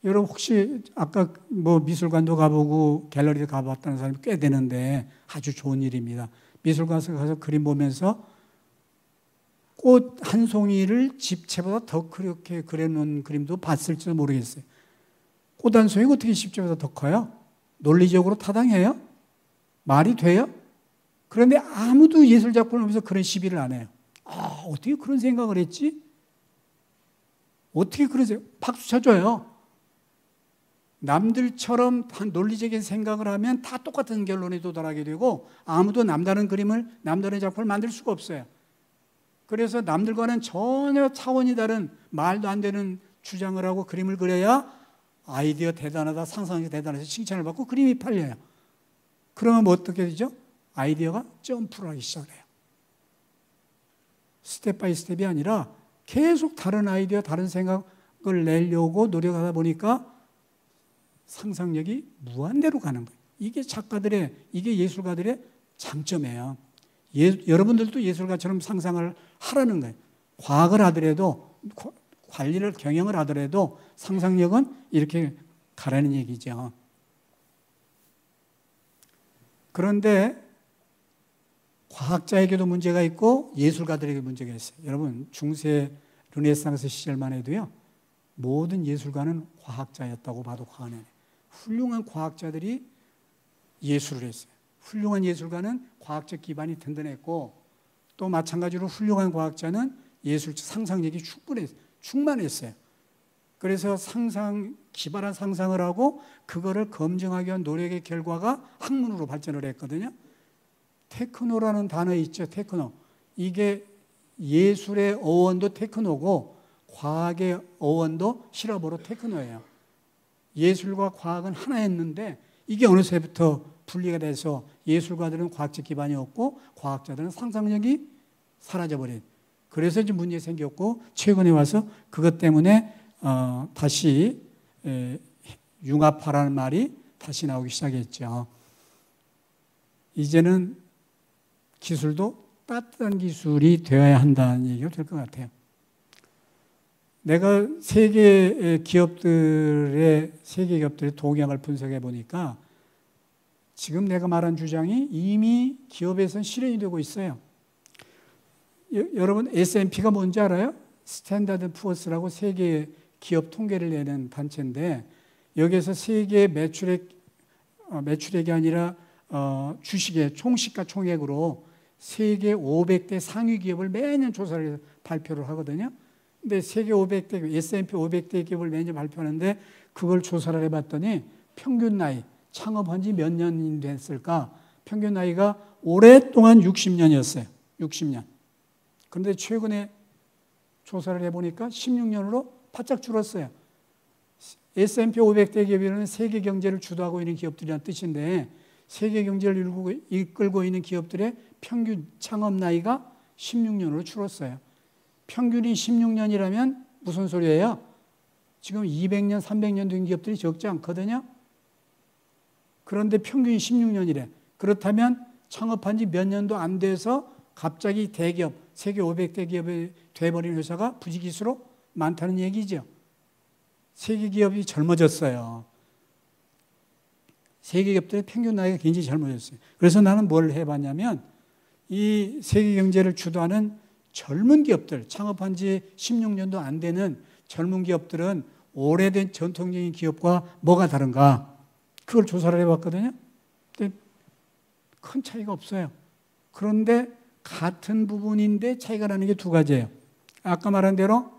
여러분 혹시 아까 뭐 미술관도 가보고 갤러리도 가봤다는 사람이 꽤 되는데 아주 좋은 일입니다. 미술관 가서 그림 보면서 꽃 한 송이를 집채보다 더 그렇게 그려놓은 그림도 봤을지도 모르겠어요. 꽃 한 송이가 어떻게 집채보다 더 커요? 논리적으로 타당해요? 말이 돼요? 그런데 아무도 예술작품을 보면서 그런 시비를 안 해요. 아, 어떻게 그런 생각을 했지? 어떻게 그러세요? 박수 쳐줘요. 남들처럼 논리적인 생각을 하면 다 똑같은 결론에 도달하게 되고 아무도 남다른 그림을, 남다른 작품을 만들 수가 없어요. 그래서 남들과는 전혀 차원이 다른 말도 안 되는 주장을 하고 그림을 그려야 아이디어 대단하다, 상상력이 대단해서 칭찬을 받고 그림이 팔려요. 그러면 뭐 어떻게 되죠? 아이디어가 점프를 하기 시작을 해요. 스텝 바이 스텝이 아니라 계속 다른 아이디어, 다른 생각을 내려고 노력하다 보니까 상상력이 무한대로 가는 거예요. 이게 작가들의, 이게 예술가들의 장점이에요. 여러분들도 예술가처럼 상상을 하라는 거예요. 과학을 하더라도, 관리를, 경영을 하더라도 상상력은 이렇게 가라는 얘기죠. 그런데 과학자에게도 문제가 있고 예술가들에게 문제가 있어요. 여러분, 중세 르네상스 시절만 해도요, 모든 예술가는 과학자였다고 봐도 과언이 아니에요. 훌륭한 과학자들이 예술을 했어요. 훌륭한 예술가는 과학적 기반이 든든했고 또 마찬가지로 훌륭한 과학자는 예술적 상상력이 충만했어요. 그래서 기발한 상상을 하고 그거를 검증하기 위한 노력의 결과가 학문으로 발전을 했거든요. 테크노라는 단어 있죠. 테크노. 이게 예술의 어원도 테크노고 과학의 어원도 실업어로 테크노예요. 예술과 과학은 하나였는데 이게 어느새부터 분리가 돼서 예술가들은 과학적 기반이 없고 과학자들은 상상력이 사라져버린. 그래서 이제 문제가 생겼고 최근에 와서 그것 때문에 다시 융합화라는 말이 다시 나오기 시작했죠. 이제는 기술도 따뜻한 기술이 되어야 한다는 얘기가 될 것 같아요. 내가 세계 기업들의 동향을 분석해 보니까 지금 내가 말한 주장이 이미 기업에서는 실현이 되고 있어요. 여러분 S&P가 뭔지 알아요? 스탠다드 푸어스라고 세계 기업 통계를 내는 단체인데 여기에서 세계 매출액이 아니라 주식의 총시가총액으로 세계 500대 상위 기업을 매년 조사를 해서 발표를 하거든요. 근데 세계 500대, S&P 500대 기업을 매년 발표하는데 그걸 조사를 해봤더니 평균 나이, 창업한 지 몇 년이 됐을까? 평균 나이가 오랫동안 60년이었어요. 60년. 그런데 최근에 조사를 해보니까 16년으로 바짝 줄었어요. S&P 500대 기업이라는 세계 경제를 주도하고 있는 기업들이라는 뜻인데 세계 경제를 이끌고 있는 기업들의 평균 창업 나이가 16년으로 줄었어요. 평균이 16년이라면 무슨 소리예요? 지금 200년, 300년 된 기업들이 적지 않거든요. 그런데 평균이 16년이래. 그렇다면 창업한 지 몇 년도 안 돼서 갑자기 대기업, 세계 500대 기업이 돼버린 회사가 부지기수로 많다는 얘기죠. 세계 기업이 젊어졌어요. 세계 기업들의 평균 나이가 굉장히 젊어졌어요. 그래서 나는 뭘 해봤냐면 이 세계 경제를 주도하는 젊은 기업들, 창업한 지 16년도 안 되는 젊은 기업들은 오래된 전통적인 기업과 뭐가 다른가? 그걸 조사를 해봤거든요. 근데 큰 차이가 없어요. 그런데 같은 부분인데 차이가 나는 게 두 가지예요. 아까 말한 대로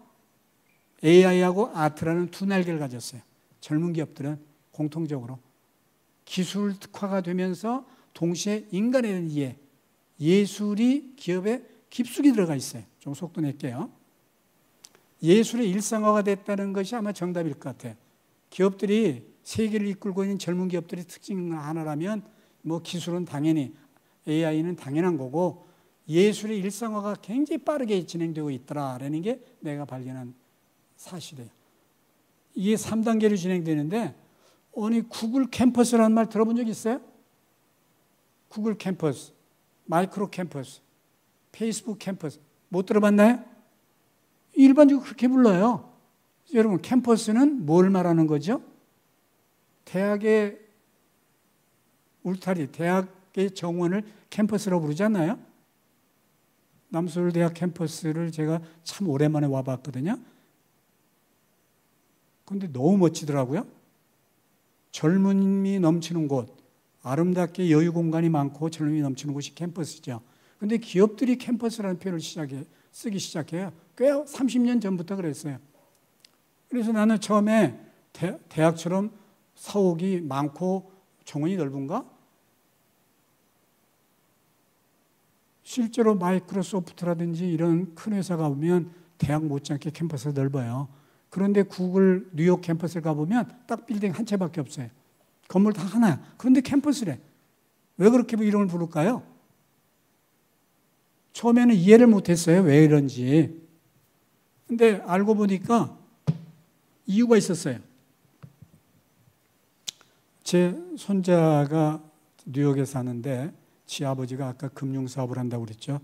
AI하고 아트라는 두 날개를 가졌어요. 젊은 기업들은 공통적으로 기술 특화가 되면서 동시에 인간에 대한 이해, 예술이 기업에 깊숙이 들어가 있어요. 좀 속도 낼게요. 예술의 일상화가 됐다는 것이 아마 정답일 것 같아요. 기업들이 세계를 이끌고 있는 젊은 기업들의 특징 하나라면 뭐 기술은 당연히 AI는 당연한 거고 예술의 일상화가 굉장히 빠르게 진행되고 있더라라는 게 내가 발견한 사실이에요. 이게 3단계로 진행되는데 아니 구글 캠퍼스라는 말 들어본 적 있어요? 구글 캠퍼스, 마이크로 캠퍼스, 페이스북 캠퍼스 못 들어봤나요? 일반적으로 그렇게 불러요. 여러분 캠퍼스는 뭘 말하는 거죠? 대학의 울타리, 대학의 정원을 캠퍼스라고 부르잖아요. 남서울대학 캠퍼스를 제가 참 오랜만에 와봤거든요. 그런데 너무 멋지더라고요. 젊음이 넘치는 곳, 아름답게 여유 공간이 많고 젊음이 넘치는 곳이 캠퍼스죠. 그런데 기업들이 캠퍼스라는 표현을 쓰기 시작해요. 꽤 30년 전부터 그랬어요. 그래서 나는 처음에 대학처럼 사옥이 많고 정원이 넓은가? 실제로 마이크로소프트라든지 이런 큰 회사가 보면 대학 못지않게 캠퍼스가 넓어요. 그런데 구글 뉴욕 캠퍼스를 가보면 딱 빌딩 한 채밖에 없어요. 건물 다 하나야. 그런데 캠퍼스래. 왜 그렇게 이름을 부를까요? 처음에는 이해를 못했어요. 왜 이런지. 근데 알고 보니까 이유가 있었어요. 제 손자가 뉴욕에 사는데 지 아버지가 아까 금융사업을 한다고 그랬죠.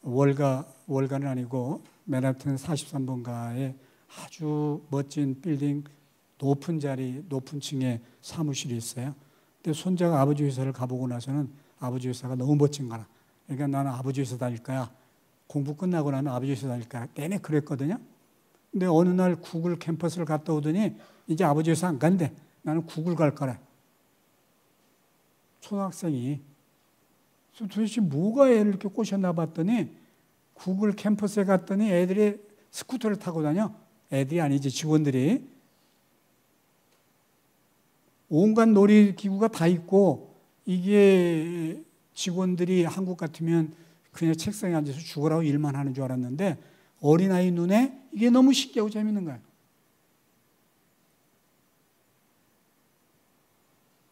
월가는 아니고 맨하튼 43번가에 아주 멋진 빌딩 높은 자리, 높은 층에 사무실이 있어요. 근데 손자가 아버지 회사를 가보고 나서는 아버지 회사가 너무 멋진 거라. 그러니까 나는 아버지 회사 다닐 거야. 공부 끝나고 나는 아버지 회사 다닐 거야. 내내 그랬거든요. 근데 어느 날 구글 캠퍼스를 갔다 오더니 이제 아버지 회사 안 간대. 나는 구글 갈 거래. 초등학생이. 도대체 뭐가 애를 이렇게 꼬셨나 봤더니 구글 캠퍼스에 갔더니 애들이 스쿠터를 타고 다녀. 애들이 아니지, 직원들이. 온갖 놀이기구가 다 있고, 이게 직원들이 한국 같으면 그냥 책상에 앉아서 죽으라고 일만 하는 줄 알았는데 어린아이 눈에 이게 너무 신기하고 재밌는 거예요.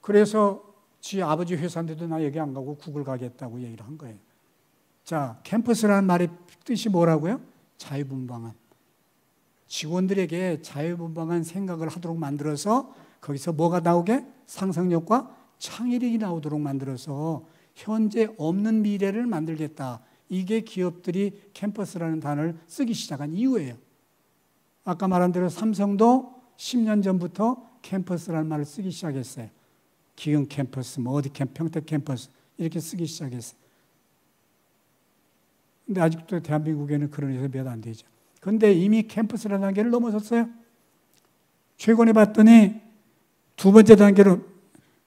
그래서 지 아버지 회사인데도 나 여기 안 가고 구글 가겠다고 얘기를 한 거예요. 자, 캠퍼스라는 말의 뜻이 뭐라고요? 자유분방한. 직원들에게 자유분방한 생각을 하도록 만들어서 거기서 뭐가 나오게? 상상력과 창의력이 나오도록 만들어서 현재 없는 미래를 만들겠다. 이게 기업들이 캠퍼스라는 단어를 쓰기 시작한 이유예요. 아까 말한 대로 삼성도 10년 전부터 캠퍼스라는 말을 쓰기 시작했어요. 기흥 캠퍼스, 뭐 어디 평택 캠퍼스 이렇게 쓰기 시작했어요. 근데 아직도 대한민국에는 그런 회사 몇 안 되죠. 그런데 이미 캠퍼스라는 단계를 넘어섰어요. 최근에 봤더니 두 번째 단계로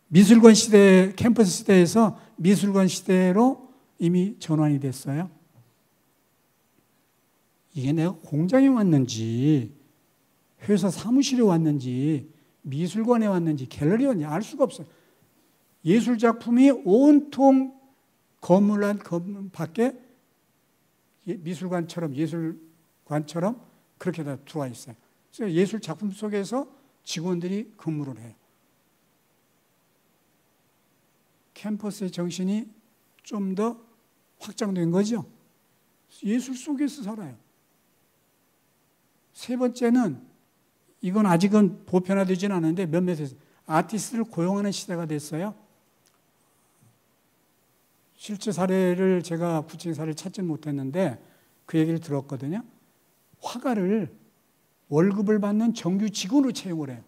미술관 시대, 캠퍼스 시대에서 미술관 시대로 이미 전환이 됐어요. 이게 내가 공장에 왔는지 회사 사무실에 왔는지 미술관에 왔는지 갤러리에 왔는지 알 수가 없어요. 예술작품이 온통 건물 안 건물 밖에 미술관처럼 예술관처럼 그렇게 다 들어와 있어요. 그래서 예술작품 속에서 직원들이 근무를 해요. 캠퍼스의 정신이 좀 더 확장된 거죠. 예술 속에서 살아요. 세 번째는 이건 아직은 보편화되지는 않은데 몇몇에서 아티스트를 고용하는 시대가 됐어요. 실제 사례를 제가 구체적인 사례를 찾지는 못했는데 그 얘기를 들었거든요. 화가를 월급을 받는 정규 직원으로 채용을 해요.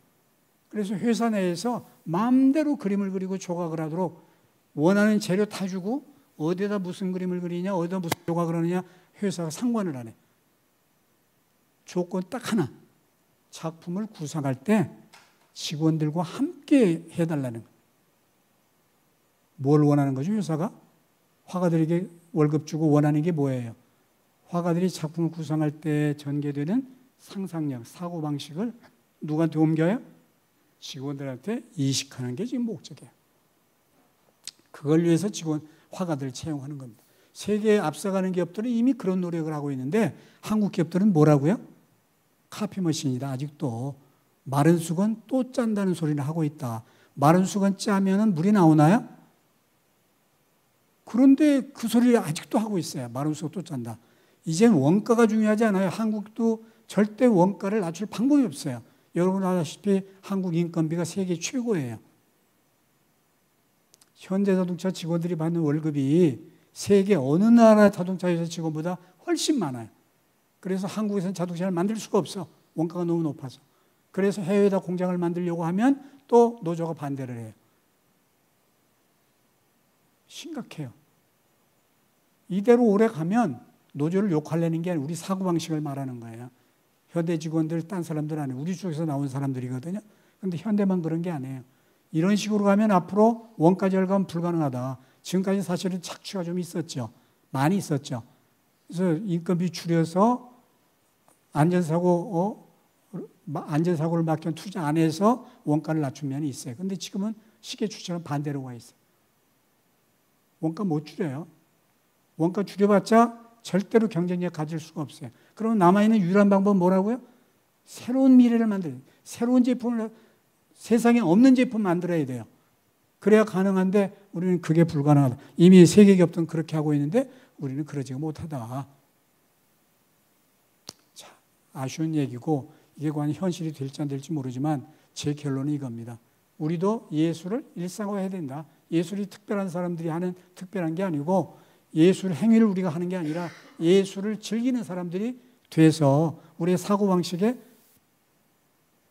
그래서 회사 내에서 마음대로 그림을 그리고 조각을 하도록 원하는 재료 다 주고 어디에다 무슨 그림을 그리냐, 어디다 무슨 조각을 하느냐 회사가 상관을 안 해. 조건 딱 하나. 작품을 구상할 때 직원들과 함께 해달라는 거예요. 뭘 원하는 거죠, 회사가? 화가들에게 월급 주고 원하는 게 뭐예요? 화가들이 작품을 구상할 때 전개되는 상상력, 사고방식을 누구한테 옮겨요? 직원들한테 이식하는 게 지금 목적이에요. 그걸 위해서 화가들을 채용하는 겁니다. 세계에 앞서가는 기업들은 이미 그런 노력을 하고 있는데 한국 기업들은 뭐라고요? 카피머신이다. 아직도 마른 수건 또 짠다는 소리를 하고 있다. 마른 수건 짜면 물이 나오나요? 그런데 그 소리를 아직도 하고 있어요. 마른 수건 또 짠다. 이젠 원가가 중요하지 않아요. 한국도 절대 원가를 낮출 방법이 없어요. 여러분 아시다시피 한국 인건비가 세계 최고예요. 현대자동차 직원들이 받는 월급이 세계 어느 나라 자동차 회사 직원보다 훨씬 많아요. 그래서 한국에서는 자동차를 만들 수가 없어. 원가가 너무 높아서. 그래서 해외에다 공장을 만들려고 하면 또 노조가 반대를 해요. 심각해요. 이대로 오래 가면 노조를 욕하려는 게 아니라 우리 사고방식을 말하는 거예요. 현대 직원들, 딴 사람들 아니에요. 우리 쪽에서 나온 사람들이거든요. 그런데 현대만 그런 게 아니에요. 이런 식으로 가면 앞으로 원가 절감 불가능하다. 지금까지 사실은 착취가 좀 있었죠. 많이 있었죠. 그래서 인건비 줄여서 안전사고를 막기 위한 투자 안 해서 원가를 낮춘 면이 있어요. 그런데 지금은 시계추처럼 반대로 가 있어요. 원가 못 줄여요. 원가 줄여봤자 절대로 경쟁력 가질 수가 없어요. 그러면 남아있는 유일한 방법은 뭐라고요? 새로운 미래를 만들어요. 새로운 제품을, 세상에 없는 제품 만들어야 돼요. 그래야 가능한데 우리는 그게 불가능하다. 이미 세계 기업들은 그렇게 하고 있는데 우리는 그러지 못하다. 자, 아쉬운 얘기고 이게 과연 현실이 될지 안 될지 모르지만 제 결론은 이겁니다. 우리도 예술을 일상화해야 된다. 예술이 특별한 사람들이 하는 특별한 게 아니고 예술 행위를 우리가 하는 게 아니라 예술을 즐기는 사람들이 돼서 우리의 사고방식에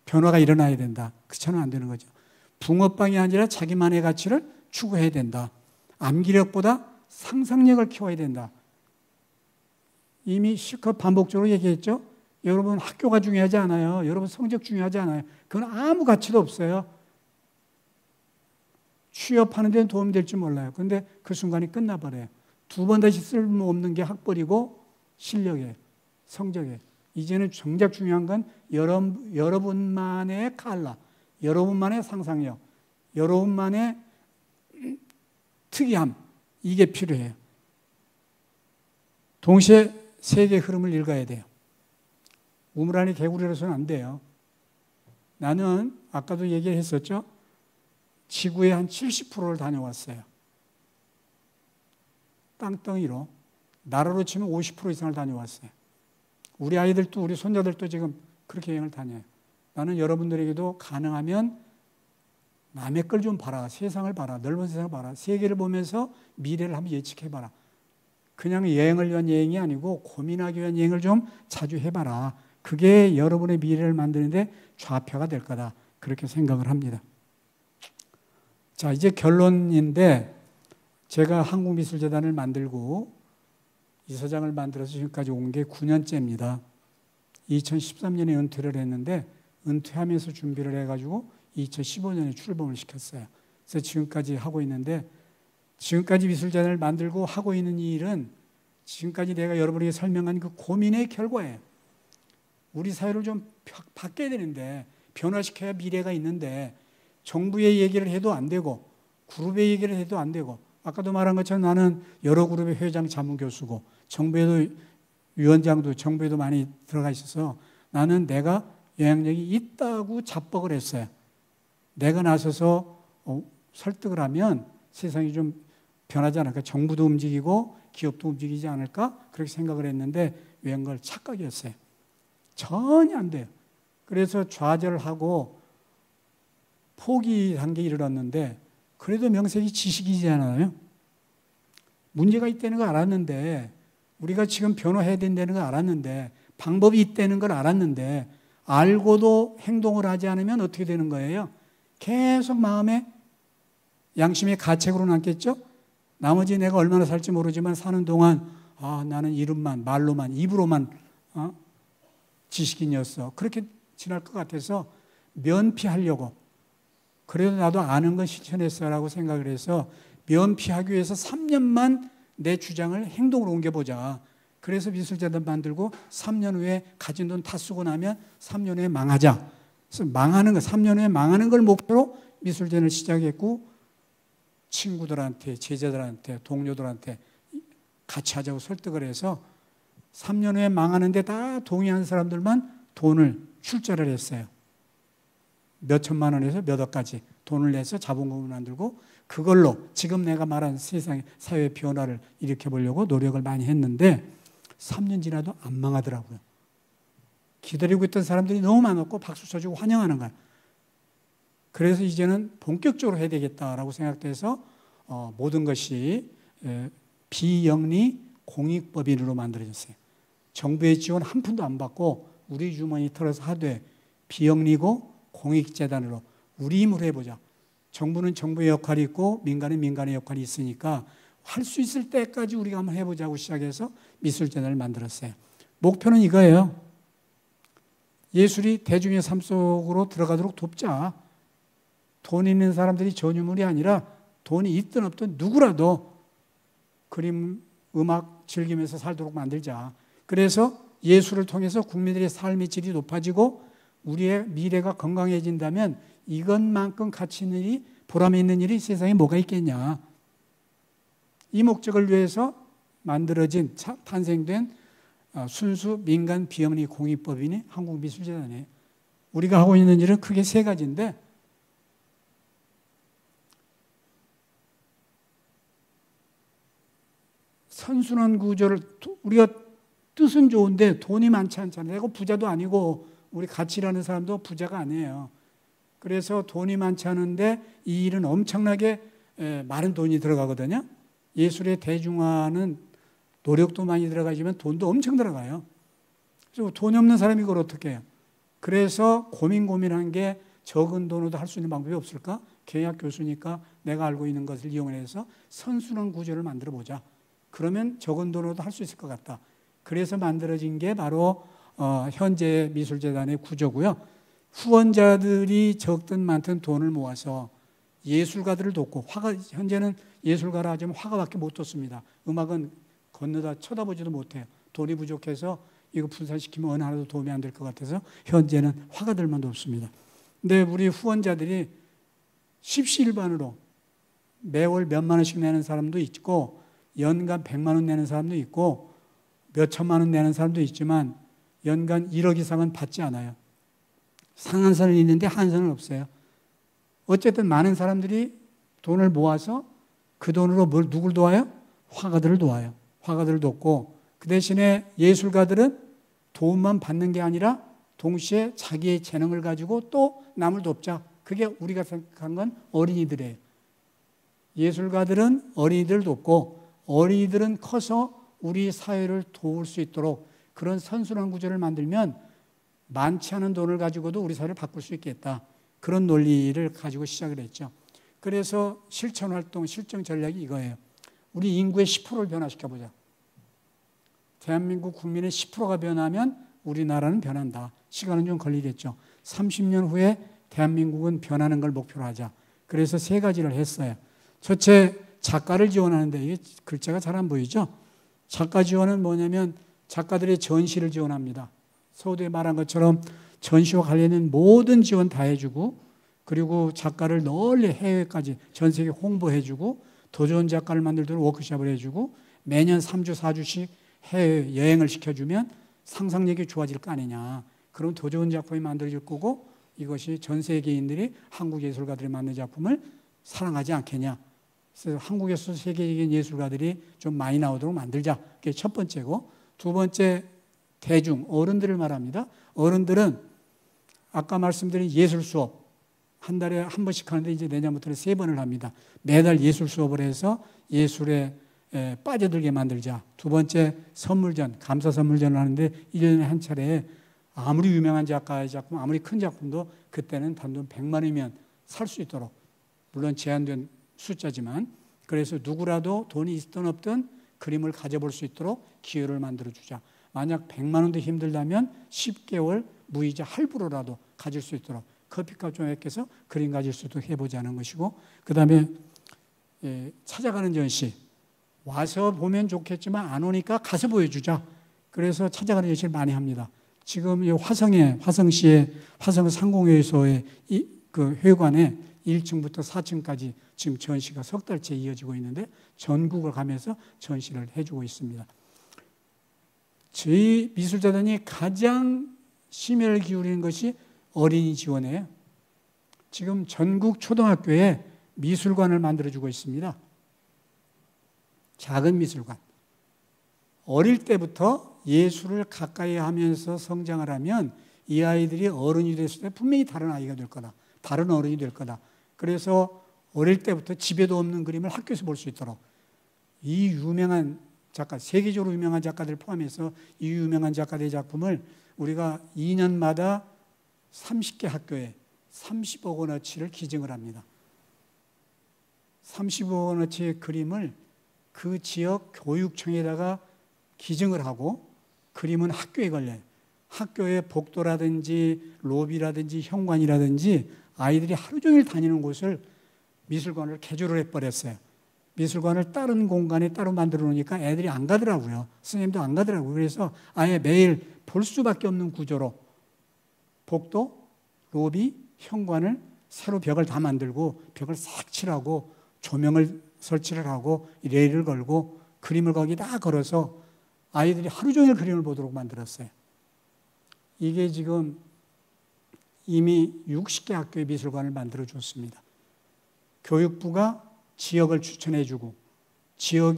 변화가 일어나야 된다. 그렇지는 안 되는 거죠. 붕어빵이 아니라 자기만의 가치를 추구해야 된다. 암기력보다 상상력을 키워야 된다. 이미 실컷 반복적으로 얘기했죠. 여러분 학교가 중요하지 않아요. 여러분 성적 중요하지 않아요. 그건 아무 가치도 없어요. 취업하는 데는 도움이 될지 몰라요. 그런데 그 순간이 끝나버려요. 두 번 다시 쓸모없는 게 학벌이고 실력이에요. 성적이에요. 이제는 정작 중요한 건 여러분만의 칼라, 여러분만의 상상력, 여러분만의 특이함, 이게 필요해요. 동시에 세계 흐름을 읽어야 돼요. 우물안에 개구리라서는 안 돼요. 나는 아까도 얘기했었죠. 지구의 한 70%를 다녀왔어요. 땅덩이로. 나라로 치면 50% 이상을 다녀왔어요. 우리 아이들도 우리 손자들도 지금 그렇게 여행을 다녀요. 나는 여러분들에게도 가능하면 남의 걸 좀 봐라. 세상을 봐라. 넓은 세상을 봐라. 세계를 보면서 미래를 한번 예측해봐라. 그냥 여행을 위한 여행이 아니고 고민하기 위한 여행을 좀 자주 해봐라. 그게 여러분의 미래를 만드는데 좌표가 될 거다. 그렇게 생각을 합니다. 자, 이제 결론인데 제가 한국미술재단을 만들고 이사장을 만들어서 지금까지 온 게 9년째입니다. 2013년에 은퇴를 했는데 은퇴하면서 준비를 해가지고 2015년에 출범을 시켰어요. 그래서 지금까지 하고 있는데 지금까지 미술재단을 만들고 하고 있는 이 일은 지금까지 내가 여러분에게 설명한 그 고민의 결과예요. 우리 사회를 좀 바뀌어야 되는데 변화시켜야 미래가 있는데 정부의 얘기를 해도 안 되고 그룹의 얘기를 해도 안 되고 아까도 말한 것처럼 나는 여러 그룹의 회장 자문교수고 정부에도 위원장도 정부에도 많이 들어가 있어서 나는 내가 영향력이 있다고 자뻑을 했어요. 내가 나서서 설득을 하면 세상이 좀 변하지 않을까. 정부도 움직이고 기업도 움직이지 않을까 그렇게 생각을 했는데 웬걸 착각이었어요. 전혀 안 돼요. 그래서 좌절하고 포기 단계에 이르렀는데 그래도 명색이 지식이잖아요. 문제가 있다는 걸 알았는데 우리가 지금 변화해야 된다는 걸 알았는데 방법이 있다는 걸 알았는데 알고도 행동을 하지 않으면 어떻게 되는 거예요? 계속 마음에 양심의 가책으로 남겠죠? 나머지 내가 얼마나 살지 모르지만 사는 동안 나는 이름만 말로만 입으로만 지식인이었어. 그렇게 지날 것 같아서 면피하려고 그래도 나도 아는 건 실천했어라고 생각을 해서 면피하기 위해서 3년만 내 주장을 행동으로 옮겨보자. 그래서 미술재단 만들고 3년 후에 가진 돈 다 쓰고 나면 3년 후에 망하자. 그래서 3년 후에 망하는 걸 목표로 미술재단을 시작했고 친구들한테, 제자들한테, 동료들한테 같이 하자고 설득을 해서 3년 후에 망하는데 다 동의하는 사람들만 돈을 출자를 했어요. 몇 천만 원에서 몇 억까지 돈을 내서 자본금을 만들고 그걸로 지금 내가 말한 세상의 사회 변화를 일으켜보려고 노력을 많이 했는데 3년 지나도 안 망하더라고요. 기다리고 있던 사람들이 너무 많았고 박수 쳐주고 환영하는 거야. 그래서 이제는 본격적으로 해야 되겠다라고 생각돼서 모든 것이 비영리 공익법인으로 만들어졌어요. 정부의 지원 한 푼도 안 받고 우리 주머니 털어서 하되 비영리고 공익재단으로 우리 힘으로 해보자. 정부는 정부의 역할이 있고 민간은 민간의 역할이 있으니까 할 수 있을 때까지 우리가 한번 해보자고 시작해서 미술재단을 만들었어요. 목표는 이거예요. 예술이 대중의 삶 속으로 들어가도록 돕자. 돈 있는 사람들이 전유물이 아니라 돈이 있든 없든 누구라도 그림, 음악 즐기면서 살도록 만들자. 그래서 예술을 통해서 국민들의 삶의 질이 높아지고 우리의 미래가 건강해진다면 이것만큼 가치 있는 일이, 보람 있는 일이 세상에 뭐가 있겠냐. 이 목적을 위해서 만들어진, 탄생된 순수 민간 비영리 공익법인이 한국미술재단이에요. 우리가 하고 있는 일은 크게 세 가지인데, 선순환 구조를, 우리가 뜻은 좋은데 돈이 많지 않잖아요. 내가 부자도 아니고 우리 같이 일하는 사람도 부자가 아니에요. 그래서 돈이 많지 않은데 이 일은 엄청나게 많은 돈이 들어가거든요. 예술의 대중화는 노력도 많이 들어가지만 돈도 엄청 들어가요. 그래서 돈이 없는 사람이 이걸 어떻게 해요? 그래서 고민한 게 적은 돈으로도 할 수 있는 방법이 없을까? 개학 교수니까 내가 알고 있는 것을 이용해서 선순환 구조를 만들어 보자. 그러면 적은 돈으로도 할 수 있을 것 같다. 그래서 만들어진 게 바로 현재 미술재단의 구조고요. 후원자들이 적든 많든 돈을 모아서 예술가들을 돕고, 현재는 예술가라 하지만 화가밖에 못 돕습니다. 음악은 건너다 쳐다보지도 못해요. 돈이 부족해서 이거 분산시키면 어느 하나도 도움이 안 될 것 같아서 현재는 화가들만 돕습니다. 근데 우리 후원자들이 십시일반으로 매월 몇만 원씩 내는 사람도 있고 연간 100만 원 내는 사람도 있고 몇 천만 원 내는 사람도 있지만 연간 1억 이상은 받지 않아요. 상한선은 있는데 한선은 없어요. 어쨌든 많은 사람들이 돈을 모아서 그 돈으로 누굴 도와요? 화가들을 도와요. 화가들을 돕고, 그 대신에 예술가들은 도움만 받는 게 아니라 동시에 자기의 재능을 가지고 또 남을 돕자. 그게 우리가 생각한 건 어린이들이에요. 예술가들은 어린이들을 돕고 어린이들은 커서 우리 사회를 도울 수 있도록 그런 선순환 구조를 만들면 많지 않은 돈을 가지고도 우리 사회를 바꿀 수 있겠다. 그런 논리를 가지고 시작을 했죠. 그래서 실천활동, 실정 전략이 이거예요. 우리 인구의 10%를 변화시켜보자. 대한민국 국민의 10%가 변하면 우리나라는 변한다. 시간은 좀 걸리겠죠. 30년 후에 대한민국은 변하는 걸 목표로 하자. 그래서 세 가지를 했어요. 첫째, 작가를 지원하는데, 이게 글자가 잘 안 보이죠? 작가 지원은 뭐냐면 작가들의 전시를 지원합니다. 서두에 말한 것처럼 전시와 관련된 모든 지원 다 해주고, 그리고 작가를 널리 해외까지 전 세계 홍보해주고, 더 좋은 작가를 만들도록 워크숍을 해주고, 매년 3주, 4주씩 해외 여행을 시켜주면 상상력이 좋아질 거 아니냐. 그럼 더 좋은 작품이 만들어질 거고, 이것이 전 세계인들이 한국 예술가들이 만든 작품을 사랑하지 않겠냐. 그래서 한국에서 세계적인 예술가들이 좀 많이 나오도록 만들자. 그게 첫 번째고, 두 번째, 대중, 어른들을 말합니다. 어른들은 아까 말씀드린 예술 수업, 한 달에 한 번씩 하는데 이제 내년부터는 3번을 합니다. 매달 예술 수업을 해서 예술에 빠져들게 만들자. 두 번째, 선물전, 감사 선물전을 하는데 1년에 한 차례 아무리 유명한 작가의 작품, 아무리 큰 작품도 그때는 단돈 100만 원이면 살 수 있도록, 물론 제한된 숫자지만, 그래서 누구라도 돈이 있든 없든 그림을 가져볼 수 있도록 기회를 만들어주자. 만약 100만 원도 힘들다면 10개월 무이자 할부로라도 가질 수 있도록 커피값 좀 아껴서 그림 가질 수도 해보자는 것이고, 그 다음에 찾아가는 전시, 와서 보면 좋겠지만 안 오니까 가서 보여주자. 그래서 찾아가는 전시를 많이 합니다. 지금 이 화성시의 화성 상공회의소의 그 회관에 1층부터 4층까지 지금 전시가 석 달째 이어지고 있는데 전국을 가면서 전시를 해주고 있습니다. 저희 미술재단이 가장 심혈을 기울이는 것이 어린이 지원이에요. 지금 전국 초등학교에 미술관을 만들어주고 있습니다. 작은 미술관. 어릴 때부터 예술을 가까이 하면서 성장을 하면 이 아이들이 어른이 됐을 때 분명히 다른 아이가 될 거다. 다른 어른이 될 거다. 그래서 어릴 때부터 집에도 없는 그림을 학교에서 볼 수 있도록 이 유명한 작가, 세계적으로 유명한 작가들 포함해서 이 유명한 작가들의 작품을 우리가 2년마다 30개 학교에 30억 원어치를 기증을 합니다. 30억 원어치의 그림을 그 지역 교육청에다가 기증을 하고 그림은 학교에 걸려요. 학교의 복도라든지 로비라든지 현관이라든지 아이들이 하루 종일 다니는 곳을 미술관을 개조를 해버렸어요. 미술관을 다른 공간에 따로 만들어 놓으니까 애들이 안 가더라고요. 선생님도 안 가더라고요. 그래서 아예 매일 볼 수밖에 없는 구조로 복도, 로비, 현관을 새로 벽을 다 만들고 벽을 싹 칠하고 조명을 설치를 하고 레일을 걸고 그림을 거기다 걸어서 아이들이 하루 종일 그림을 보도록 만들었어요. 이게 지금 이미 60개 학교의 미술관을 만들어 줬습니다. 교육부가 지역을 추천해주고 지역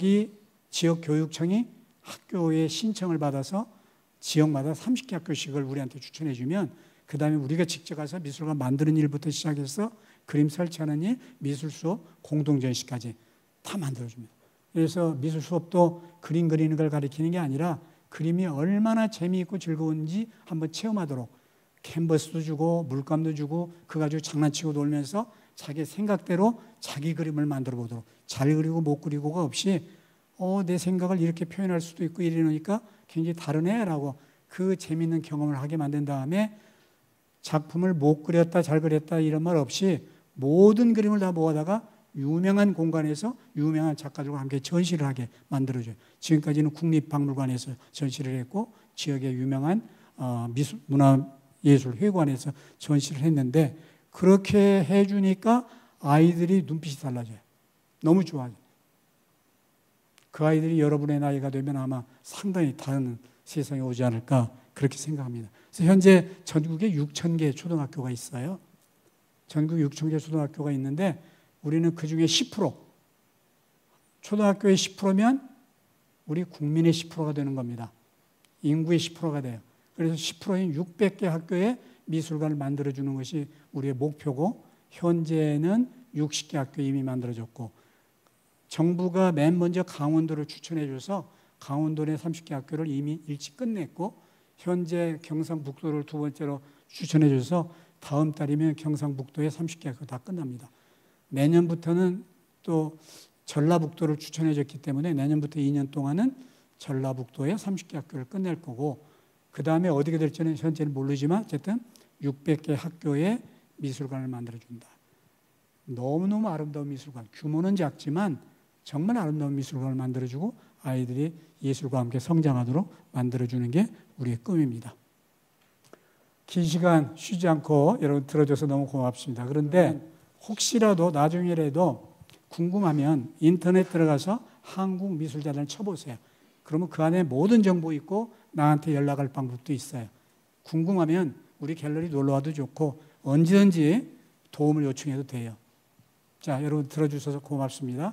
교육청이 학교에 신청을 받아서 지역마다 30개 학교씩을 우리한테 추천해주면 그 다음에 우리가 직접 가서 미술관 만드는 일부터 시작해서 그림 설치하는 일, 미술 수업, 공동 전시까지 다 만들어줍니다. 그래서 미술 수업도 그림 그리는 걸 가르치는 게 아니라 그림이 얼마나 재미있고 즐거운지 한번 체험하도록 캔버스도 주고 물감도 주고 그거 가지고 장난치고 놀면서 자기 생각대로 자기 그림을 만들어 보도록 잘 그리고 못 그리고가 없이 내 생각을 이렇게 표현할 수도 있고 이러니까 굉장히 다르네 라고 그 재미있는 경험을 하게 만든 다음에 작품을 못 그렸다 잘 그렸다 이런 말 없이 모든 그림을 다 모아다가 유명한 공간에서 유명한 작가들과 함께 전시를 하게 만들어줘요. 지금까지는 국립박물관에서 전시를 했고 지역의 유명한 문화예술회관에서 전시를 했는데 그렇게 해주니까 아이들이 눈빛이 달라져요. 너무 좋아요. 그 아이들이 여러분의 나이가 되면 아마 상당히 다른 세상에 오지 않을까 그렇게 생각합니다. 그래서 현재 전국에 6,000개 초등학교가 있어요. 전국 6,000개 초등학교가 있는데 우리는 그 중에 10%, 초등학교의 10%면 우리 국민의 10%가 되는 겁니다. 인구의 10%가 돼요. 그래서 10%인 600개 학교에 미술관을 만들어주는 것이 우리의 목표고 현재는 60개 학교 이미 만들어졌고 정부가 맨 먼저 강원도를 추천해줘서 강원도 내 30개 학교를 이미 일찍 끝냈고 현재 경상북도를 두 번째로 추천해줘서 다음 달이면 경상북도에 30개 학교 다 끝납니다. 내년부터는 또 전라북도를 추천해줬기 때문에 내년부터 2년 동안은 전라북도에 30개 학교를 끝낼 거고 그 다음에 어디가 될지는 현재는 모르지만 어쨌든 600개 학교에 미술관을 만들어준다. 너무너무 아름다운 미술관, 규모는 작지만 정말 아름다운 미술관을 만들어주고 아이들이 예술과 함께 성장하도록 만들어주는 게 우리의 꿈입니다. 긴 시간 쉬지 않고 여러분 들어줘서 너무 고맙습니다. 그런데 혹시라도 나중에라도 궁금하면 인터넷 들어가서 한국미술자단을 쳐보세요. 그러면 그 안에 모든 정보 있고 나한테 연락할 방법도 있어요. 궁금하면 우리 갤러리 놀러와도 좋고 언제든지 도움을 요청해도 돼요. 자, 여러분 들어주셔서 고맙습니다.